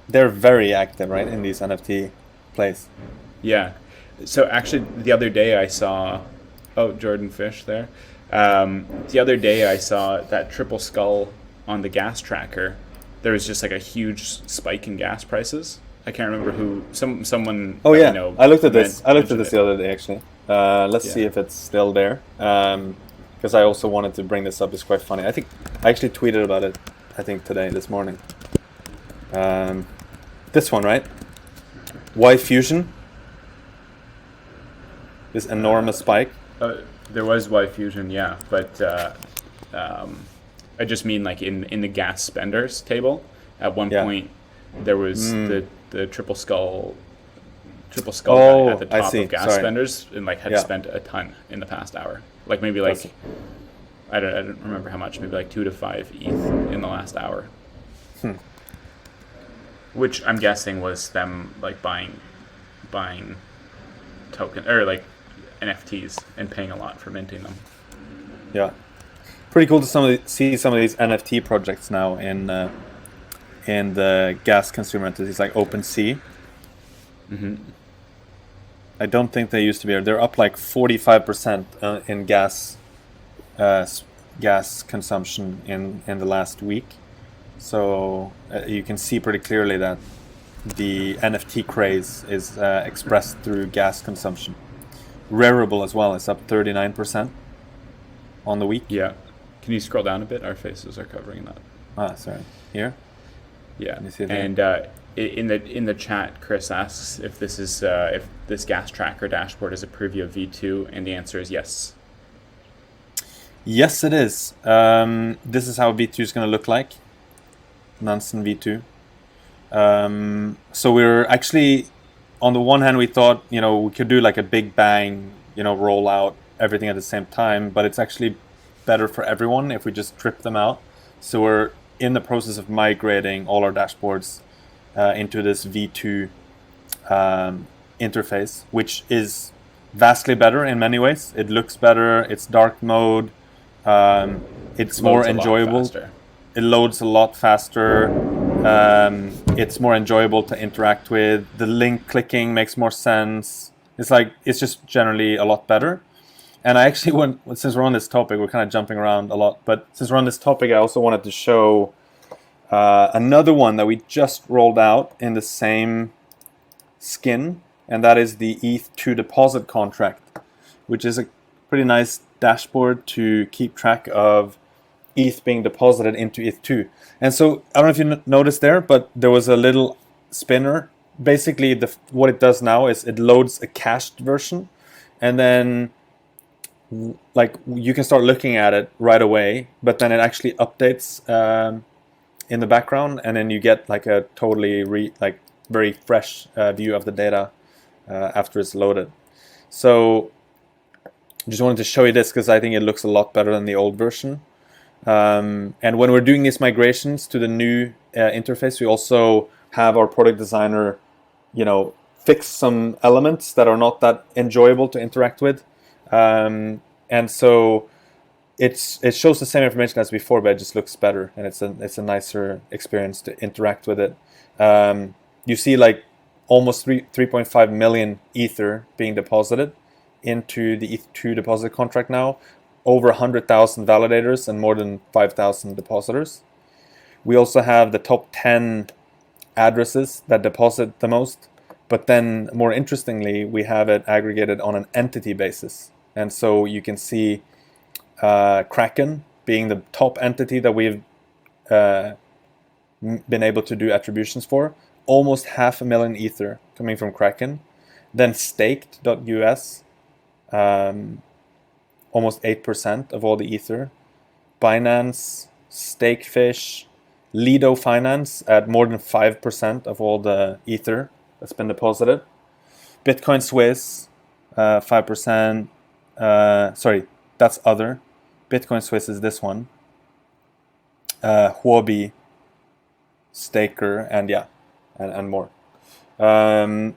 they're very active, right, in these NFT plays. Yeah. So actually, the other day I saw, Jordan Fish there. The other day I saw that triple skull on the gas tracker. There was just like a huge spike in gas prices. I can't remember who. Someone. Oh yeah, I looked at this. I looked at this the other day actually. Let's see if it's still there. Because I also wanted to bring this up. It's quite funny. I think I actually tweeted about it. I think this morning. This one, right? Y Fusion, this enormous spike. There was Y Fusion, yeah, but I just mean like in the gas spenders table. At one Yeah. point, there was the triple skull Oh, guy at the I top see. of gas Sorry. spenders and like had Yeah. spent a ton in the past hour. Like maybe like I don't remember how much. Maybe like 2 to 5 ETH in the last hour. Which I'm guessing was them like buying token or like NFTs and paying a lot for minting them. Yeah, pretty cool to see some of these NFT projects now in the gas consumer entities like OpenSea. I don't think they used to be there. They're up like 45% in gas consumption in the last week. So you can see pretty clearly that the NFT craze is expressed through gas consumption. Rarible as well is up 39% on the week. Yeah. Can you scroll down a bit? Our faces are covering that. Sorry. Here? Yeah. Can you see it there? And in the chat, Chris asks if this is if this gas tracker dashboard is a preview of V2, and the answer is yes. Yes, it is. This is how V2 is going to look like. Nansen V2. So we're actually, on the one hand, we thought, we could do like a big bang, roll out everything at the same time, but it's actually better for everyone if we just trip them out. So we're in the process of migrating all our dashboards into this V2 interface, which is vastly better in many ways. It looks better. It's dark mode. It's more enjoyable. It loads a lot faster. It's more enjoyable to interact with. The link clicking makes more sense. It's just generally a lot better. And I actually since we're on this topic, we're kind of jumping around a lot, but since we're on this topic, I also wanted to show another one that we just rolled out in the same skin, and that is the ETH2 deposit contract, which is a pretty nice dashboard to keep track of ETH being deposited into ETH2. And so, I don't know if you noticed there, but there was a little spinner. Basically, what it does now is it loads a cached version, and then you can start looking at it right away, but then it actually updates in the background, and then you get like a totally very fresh view of the data after it's loaded. So just wanted to show you this because I think it looks a lot better than the old version. And when we're doing these migrations to the new interface, we also have our product designer, fix some elements that are not that enjoyable to interact with. And so it shows the same information as before, but it just looks better, and it's a nicer experience to interact with it. You see like almost 3.5 million Ether being deposited into the ETH2 deposit contract now, over 100,000 validators and more than 5,000 depositors. We also have the top 10 addresses that deposit the most, but then more interestingly, we have it aggregated on an entity basis. And so you can see Kraken being the top entity that we've been able to do attributions for. Almost 500,000 Ether coming from Kraken. Then staked.us, almost 8% of all the Ether. Binance, Stakefish, Lido Finance at more than 5% of all the Ether that's been deposited. Bitcoin Swiss, 5%. Sorry, that's other. Bitcoin Swiss is this one. Huobi, Staker, and and more. And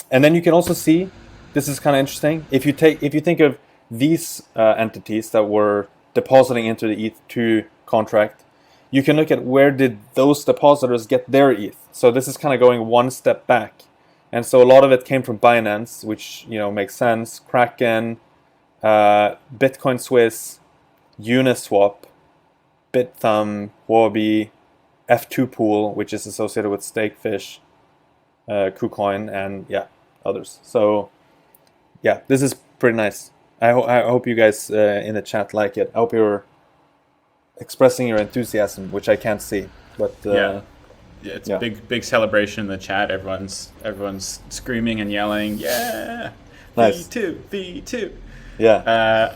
then you can also see, this is kind of interesting. If you think of these entities that were depositing into the ETH2 contract, you can look at where did those depositors get their ETH. So this is kind of going one step back. And so a lot of it came from Binance, which makes sense. Kraken, Bitcoin Swiss, Uniswap, Bithumb, Huobi, F2 Pool, which is associated with Stakefish, KuCoin, and others. So this is pretty nice. I hope you guys in the chat like it. I hope you're expressing your enthusiasm, which I can't see, but it's Yeah. big celebration in the chat. Everyone's screaming and yelling, yeah, Nice. V2. Yeah.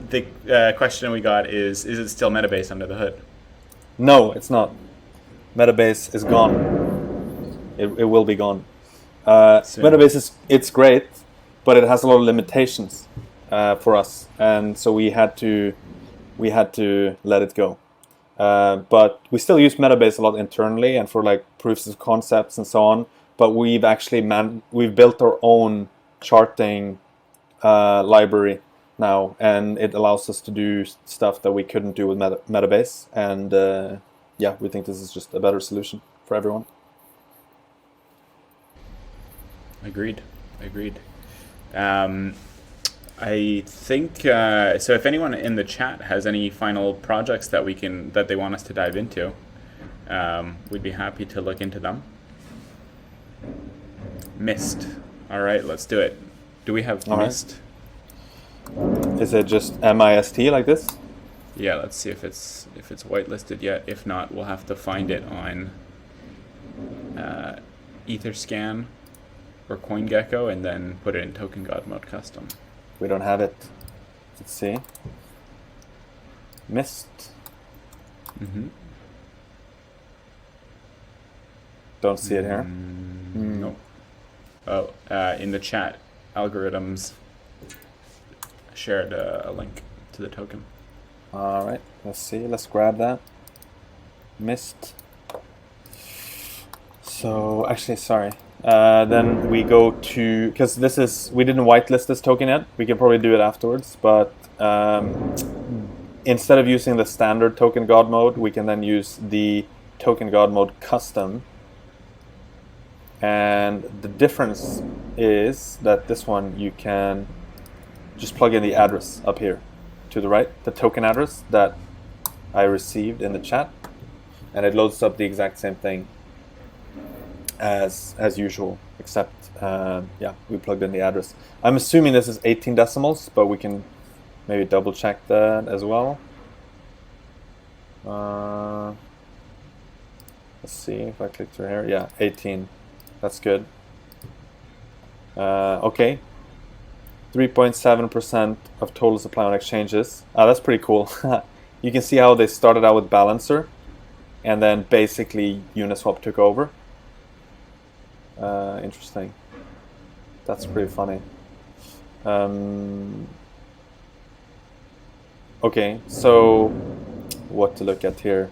The question we got is it still Metabase under the hood? No, it's not. Metabase is gone. It will be gone. Soon. Metabase it's great, but it has a lot of limitations for us, and so we had to let it go. But we still use Metabase a lot internally and for like proofs of concepts and so on. But we've actually we've built our own charting library now, and it allows us to do stuff that we couldn't do with Metabase. And yeah, we think this is just a better solution for everyone. Agreed. I think so. If anyone in the chat has any final projects that they want us to dive into, we'd be happy to look into them. Mist. All right, let's do it. Do we have All right. Mist? Is it just MIST like this? Yeah, let's see if it's whitelisted yet. If not, we'll have to find it on Etherscan or CoinGecko and then put it in Token God mode custom. We don't have it. Let's see. Mist. Don't see it here. Nope. Oh, in the chat, Algorithms shared a link to the token. All right, let's see. Let's grab that. Mist. So actually, sorry. Then we go to, because we didn't whitelist this token yet. We can probably do it afterwards, but instead of using the standard Token God mode, we can then use the Token God mode custom. And the difference is that this one you can just plug in the address up here to the right, the token address that I received in the chat, and it loads up the exact same thing as usual, except yeah, we plugged in the address. I'm assuming this is 18 decimals, but we can maybe double check that as well. Let's see if I click through here. Yeah, 18. That's good. Okay. 3.7% of total supply on exchanges. That's pretty cool. You can see how they started out with Balancer, and then basically Uniswap took over. Interesting. That's pretty funny. Okay, so what to look at here?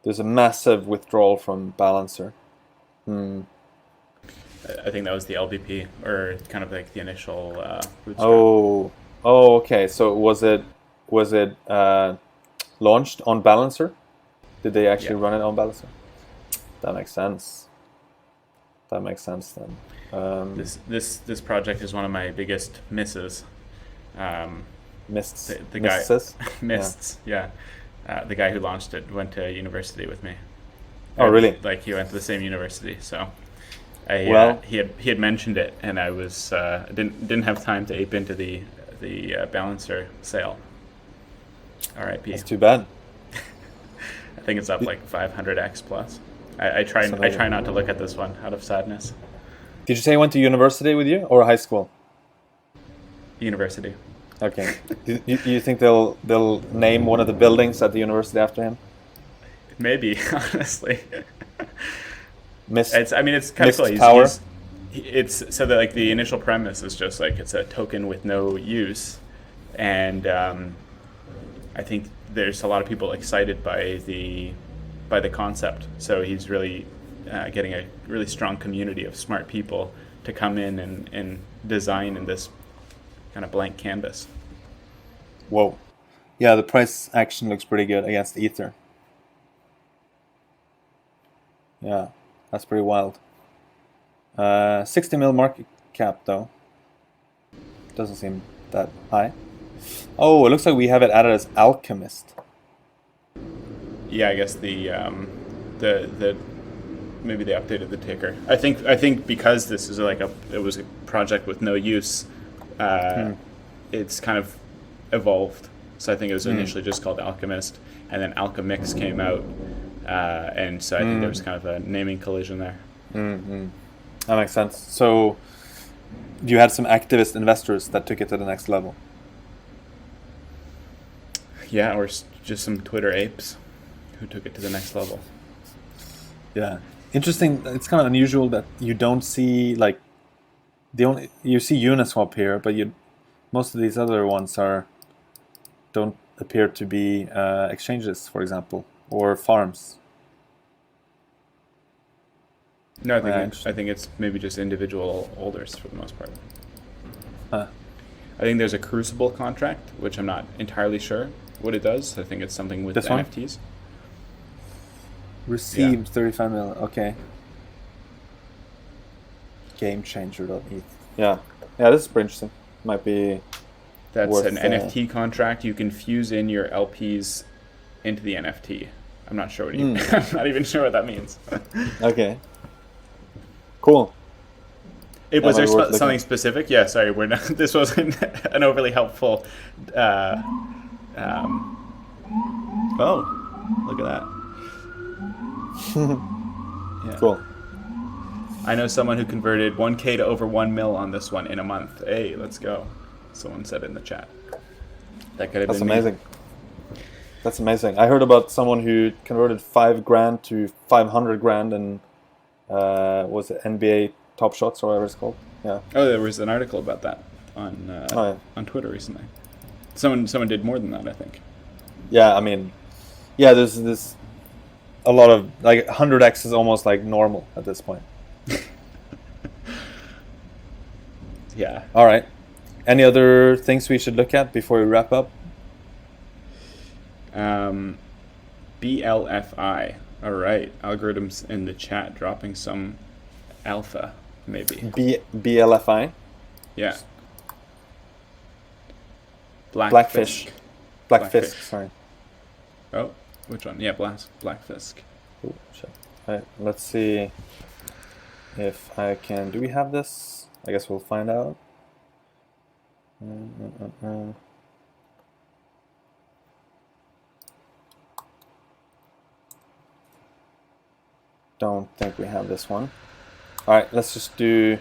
There's a massive withdrawal from Balancer. I think that was the LBP, or kind of like the initial bootstrap. Oh, okay. So was it launched on Balancer? Did they actually run it on Balancer? That makes sense. That makes sense then. This project is one of my biggest misses. Mists. The guy Mists. Yeah. The guy who launched it went to university with me. Oh, really? Like he went to the same university, so he had mentioned it, and I was didn't have time to ape into the Balancer sale. R.I.P. That's too bad. I think it's up like 500x plus. I try not to look at this one out of sadness. Did you say he went to university with you or high school? University. Okay. You think they'll name one of the buildings at the university after him? Maybe, honestly. Mist. It's kind of cool. Tower. It's so that like the initial premise is just like it's a token with no use, and I think there's a lot of people excited by the concept. So he's really getting a really strong community of smart people to come in and design in this kind of blank canvas. Whoa. Yeah, the price action looks pretty good against Ether. Yeah, that's pretty wild. 60 mil market cap though. Doesn't seem that high. Oh, it looks like we have it added as Alchemist. Yeah, I guess the maybe they updated the ticker. I think because this is it was a project with no use, it's kind of evolved So I think it was initially just called Alchemist, and then Alchemix came out, and so I think there was kind of a naming collision there. That makes sense. So you had some activist investors that took it to the next level. Yeah, or just some Twitter apes who took it to the next level. Yeah, interesting. It's kind of unusual that you don't see like you see Uniswap here, but most of these other ones don't appear to be exchanges, for example, or farms. No, I think it's maybe just individual holders for the most part. Huh. I think there's a Crucible contract, which I'm not entirely sure what it does. I think it's something with This NFTs. Received 35 million. Okay. GameChanger.eth. Yeah, this is pretty interesting. Might be. That's worth, an NFT contract. You can fuse in your LPs into the NFT. I'm not sure what I'm not even sure what that means. Okay. Cool. Was there something specific? Yeah, sorry, we're not. This wasn't an overly helpful. Oh, look at that. Yeah. Cool. I know someone who converted 1K to over 1 mil on this one in a month. Hey, let's go. Someone said in the chat. That could have been amazing. Me. That's amazing. I heard about someone who converted $5,000 to 500 grand and was it NBA Top Shots or whatever it's called? Yeah. Oh, there was an article about that on Twitter recently. Someone did more than that, I think. Yeah, I mean, there's a lot of like 100x is almost like normal at this point. Yeah. All right. Any other things we should look at before we wrap up? BLFI. All right. Algorithms in the chat dropping some alpha, maybe. BLFI? Yeah. Blackfish. Blackfish, sorry. Oh, which one? Yeah, Blackfish. Oh, shit. All right, let's see if I can... Do we have this? I guess we'll find out. Don't think we have this one. All right, let's do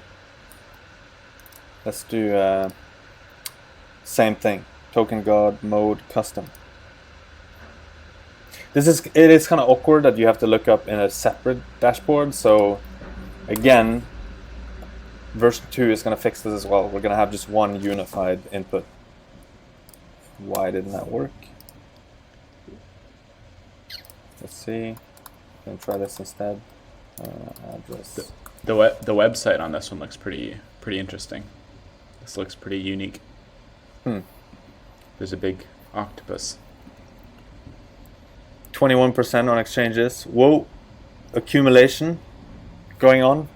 same thing. Token God mode custom. It is kind of awkward that you have to look up in a separate dashboard. So again, version 2 is going to fix this as well. We're going to have just one unified input. Why didn't that work? Let's see. Gonna try this instead. Address. The website on this one looks pretty interesting. This looks pretty unique. There's a big octopus. 21% on exchanges. Whoa, accumulation going on.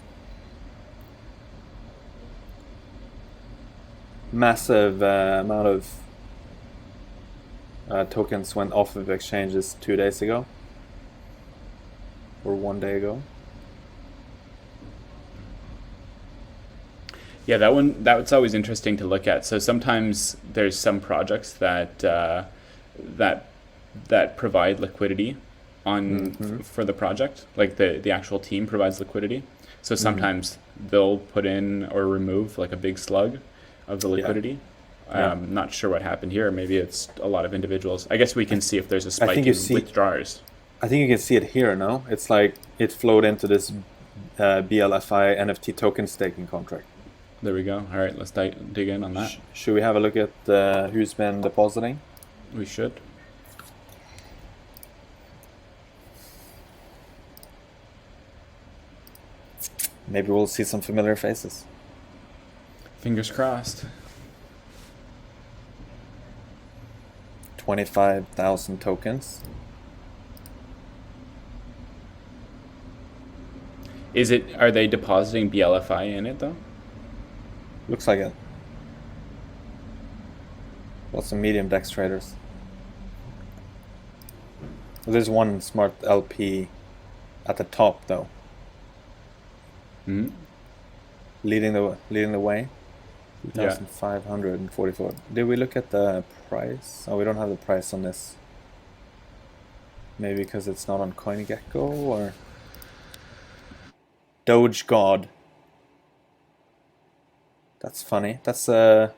Massive amount of tokens went off of exchanges 2 days ago. Or 1 day ago. Yeah, that's always interesting to look at. So sometimes there's some projects that provide liquidity for the project, like the actual team provides liquidity. So sometimes they'll put in or remove like a big slug of the liquidity. Not sure what happened here. Maybe it's a lot of individuals. I guess we can see if there's a spike in withdrawers. I think you can see it here, no? It's like it flowed into this BLFI NFT token staking contract. There we go. All right, let's dig in on that. Should we have a look at who's been depositing? We should. Maybe we'll see some familiar faces. Fingers crossed. 25,000 tokens. Are they depositing BLFI in it though? Looks like it. Lots of medium DEX traders. There's one smart LP at the top though. Leading the way. Yeah. 2,544. Did we look at the price? Oh, we don't have the price on this. Maybe because it's not on CoinGecko or Doge God. That's funny. That's a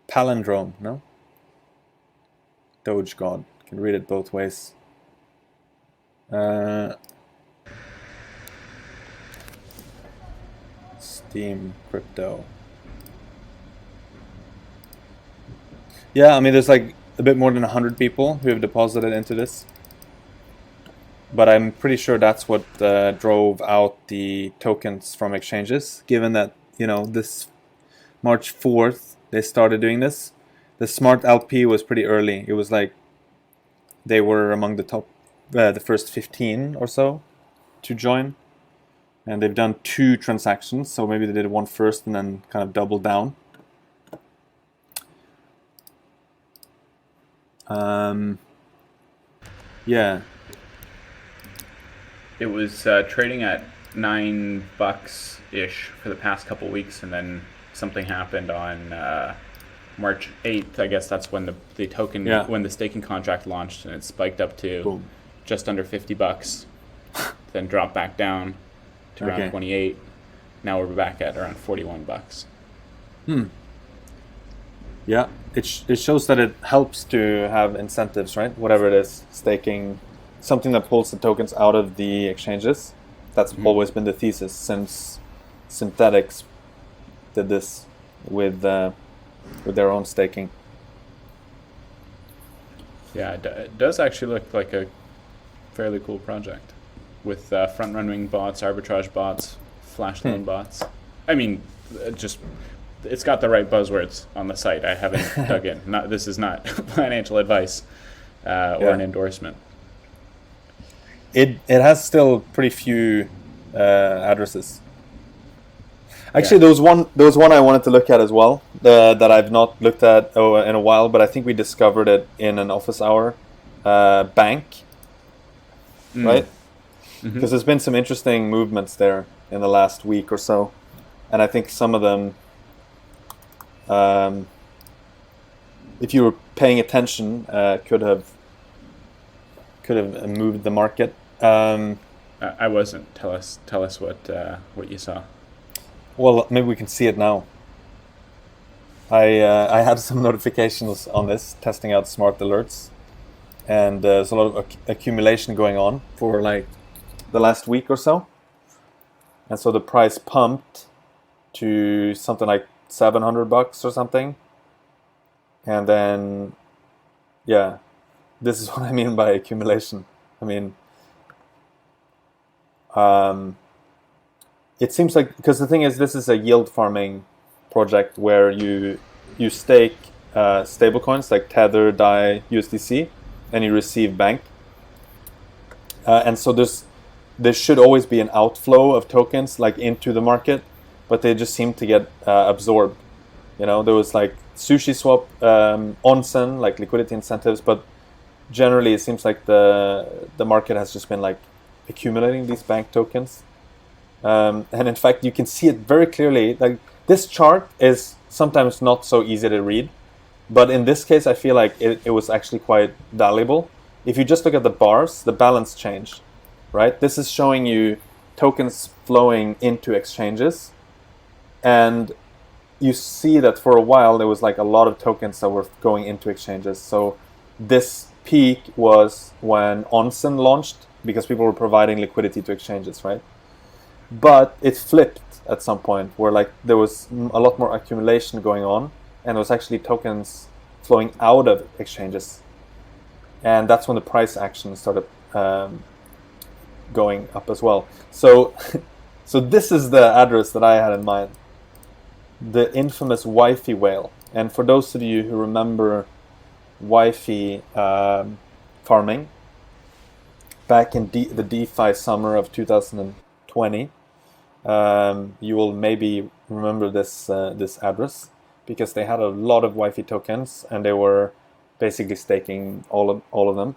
palindrome, no? Doge God. You can read it both ways. Steam crypto. Yeah, I mean, there's like a bit more than 100 people who have deposited into this. But I'm pretty sure that's what drove out the tokens from exchanges, given that, this March 4th, they started doing this. The Smart LP was pretty early. It was like they were among the top, the first 15 or so to join. And they've done 2 transactions, so maybe they did one first and then kind of doubled down. Yeah. It was trading at $9 ish for the past couple weeks, and then something happened on March 8th. I guess that's when the token, when the staking contract launched, and it spiked up to just under $50, then dropped back down to around 28. Now we're back at around $41. Yeah, it shows that it helps to have incentives, right? Whatever it is, staking, something that pulls the tokens out of the exchanges. That's always been the thesis since Synthetics did this with their own staking. Yeah, it does actually look like a fairly cool project with front-running bots, arbitrage bots, flash loan bots. I mean, it's got the right buzzwords on the site. I haven't dug in. This is not financial advice or an endorsement. It has still pretty few addresses. Actually, there was one I wanted to look at as well that I've not looked at in a while, but I think we discovered it in an office hour. Bank, right? Because there's been some interesting movements there in the last week or so, and I think some of them, if you were paying attention, could have moved the market. I wasn't. Tell us what you saw. Well, maybe we can see it now. I had some notifications on this, testing out smart alerts, and there's a lot of accumulation going on for like the last week or so, and so the price pumped to something like $700 or something, and then this is what I mean by accumulation. I mean, it seems like, because the thing is, this is a yield farming project where you stake stablecoins like Tether, DAI, USDC, and you receive bank. And so there should always be an outflow of tokens like into the market, but they just seem to get absorbed. There was like SushiSwap, onsen, like liquidity incentives, but generally it seems like the market has just been like accumulating these bank tokens. And in fact, you can see it very clearly. Like, this chart is sometimes not so easy to read, but in this case, I feel like it was actually quite valuable. If you just look at the bars, the balance change, right? This is showing you tokens flowing into exchanges, and you see that for a while there was like a lot of tokens that were going into exchanges. So this peak was when Onsen launched, because people were providing liquidity to exchanges, right? But it flipped at some point where like there was a lot more accumulation going on, and there was actually tokens flowing out of exchanges, and that's when the price action started going up as well. So this is the address that I had in mind, the infamous Wi-Fi whale. And for those of you who remember Wi-Fi farming back in the DeFi summer of 2020, you will maybe remember this address, because they had a lot of Wi-Fi tokens and they were basically staking all of them.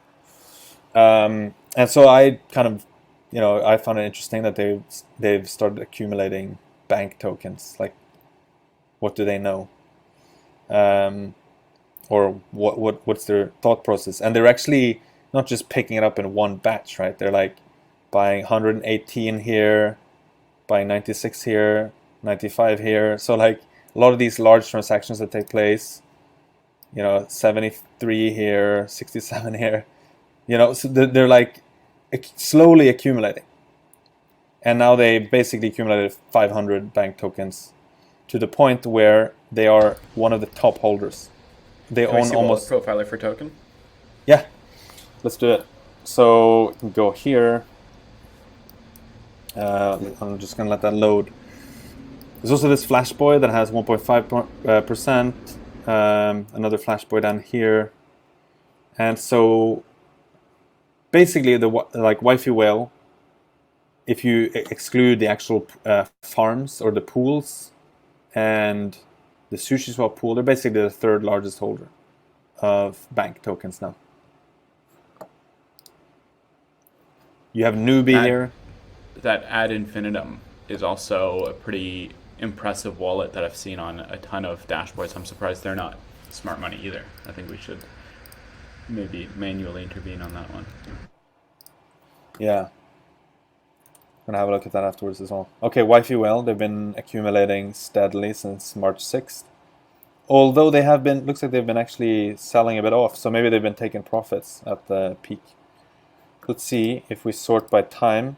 And so I kind of, I found it interesting that they've started accumulating bank tokens. Like, What do they know? Or what's their thought process? And they're actually not just picking it up in one batch, right? They're like buying 118 here, buying 96 here, 95 here. So like a lot of these large transactions that take place, 73 here, 67 here, so they're like slowly accumulating. And now they basically accumulated 500 bank tokens to the point where they are one of the top holders. They Can we own see almost... Wallet Profiler for token? Yeah, let's do it. So we can go here. I'm just gonna let that load. There's also this flash boy that has 1.5%. Another flash boy down here. And so basically the Wi-Fi whale, if you exclude the actual farms or the pools and the sushi swap pool, they're basically the third largest holder of bank tokens now. You have Newbie here. That Ad Infinitum is also a pretty impressive wallet that I've seen on a ton of dashboards. I'm surprised they're not smart money either. I think we should maybe manually intervene on that one. Yeah. I'm gonna have a look at that afterwards as well. Okay, Wi-Fi Well, they've been accumulating steadily since March 6th. Although they have been, looks like they've been actually selling a bit off, so maybe they've been taking profits at the peak. Let's see if we sort by time.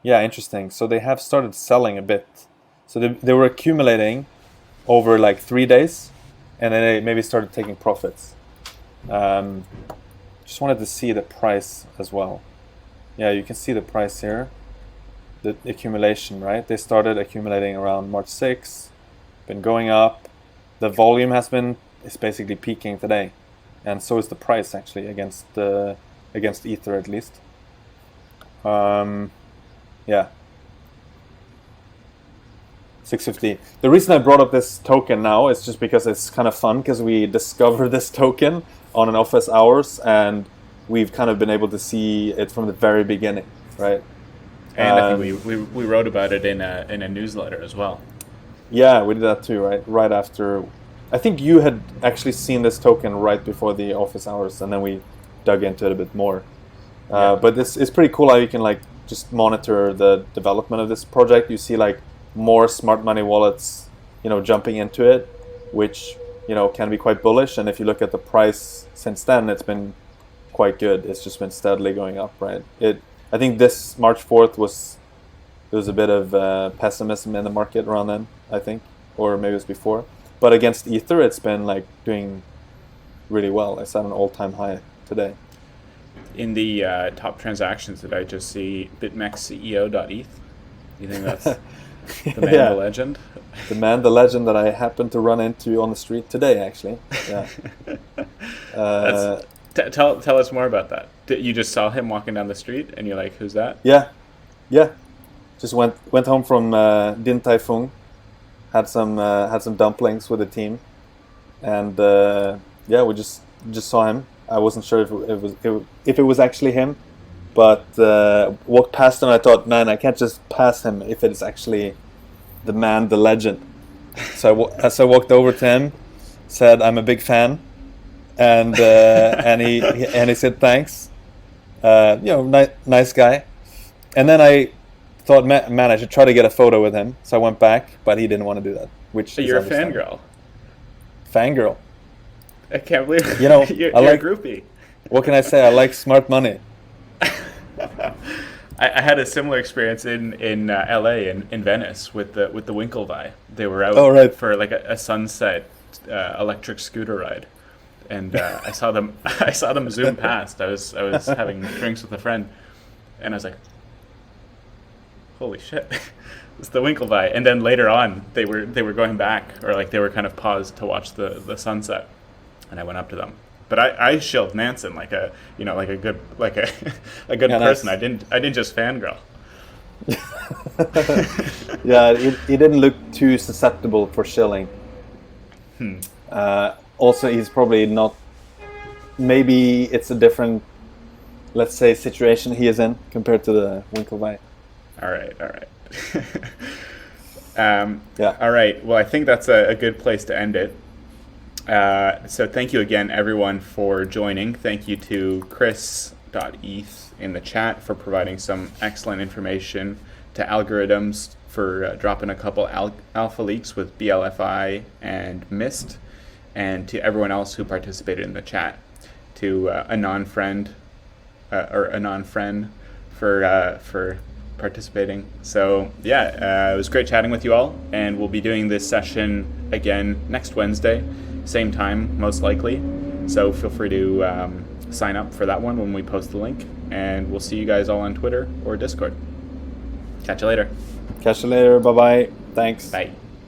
Yeah, interesting. So they have started selling a bit. So they were accumulating over like 3 days, and then they maybe started taking profits. Just wanted to see the price as well. Yeah, you can see the price here. The accumulation, right? They started accumulating around March 6th, been going up. The volume is basically peaking today, and so is the price actually against Ether at least. Yeah, 650. The reason I brought up this token now is just because it's kind of fun because we discovered this token on an office hours, and we've kind of been able to see it from the very beginning, right? And I think we wrote about it in a newsletter as well. Yeah, we did that too, right? Right after, I think you had actually seen this token right before the office hours, and then we dug into it a bit more. But this is pretty cool how you can like just monitor the development of this project. You see like more smart money wallets, jumping into it, which can be quite bullish. And if you look at the price since then, it's been quite good. It's just been steadily going up, right? I think this March 4th there was a bit of pessimism in the market around then, I think, or maybe it was before. But against Ether, it's been like doing really well. It's at an all-time high today. In the top transactions, did I just see BitMEX.CEO.eth? You think that's the man, the legend? The man, the legend that I happened to run into on the street today, actually. Yeah. Tell us more about that. You just saw him walking down the street, and you're like, "Who's that?" Yeah. Just went home from Din Tai Fung, had some dumplings with the team, and we just saw him. I wasn't sure if it was actually him, but walked past him. I thought, man, I can't just pass him if it's actually the man, the legend. So as I walked over to him, said, "I'm a big fan," and he said thanks. Nice guy. And then I thought, man, I should try to get a photo with him. So I went back, but he didn't want to do that. So you're a fangirl. Fangirl. I can't believe you're I like a groupie. What can I say? I like smart money. I had a similar experience in LA in Venice with the Winklevi. They were out for like a sunset electric scooter ride, and I saw them zoom past. I was having drinks with a friend, and I was like, "Holy shit, it's the Winklevi!" And then later on, they were going back, or like they were kind of paused to watch the sunset, and I went up to them. But I shilled Nansen like a good person. Nice. I didn't just fangirl. Yeah, he didn't look too susceptible for shilling. Also, he's probably not. Maybe it's a different, let's say, situation he is in compared to the Winklevi. All right. Yeah. All right. Well, I think that's a good place to end it. So thank you again, everyone, for joining. Thank you to Chris.eth in the chat for providing some excellent information, to Algorithms for dropping a couple alpha leaks with BLFI and Mist, and to everyone else who participated in the chat, to a non-friend for participating. So yeah, it was great chatting with you all, and we'll be doing this session again next Wednesday, same time most likely. So feel free to sign up for that one when we post the link, and we'll see you guys all on Twitter or Discord. Catch you later. Catch you later. Bye-bye. Thanks. Bye.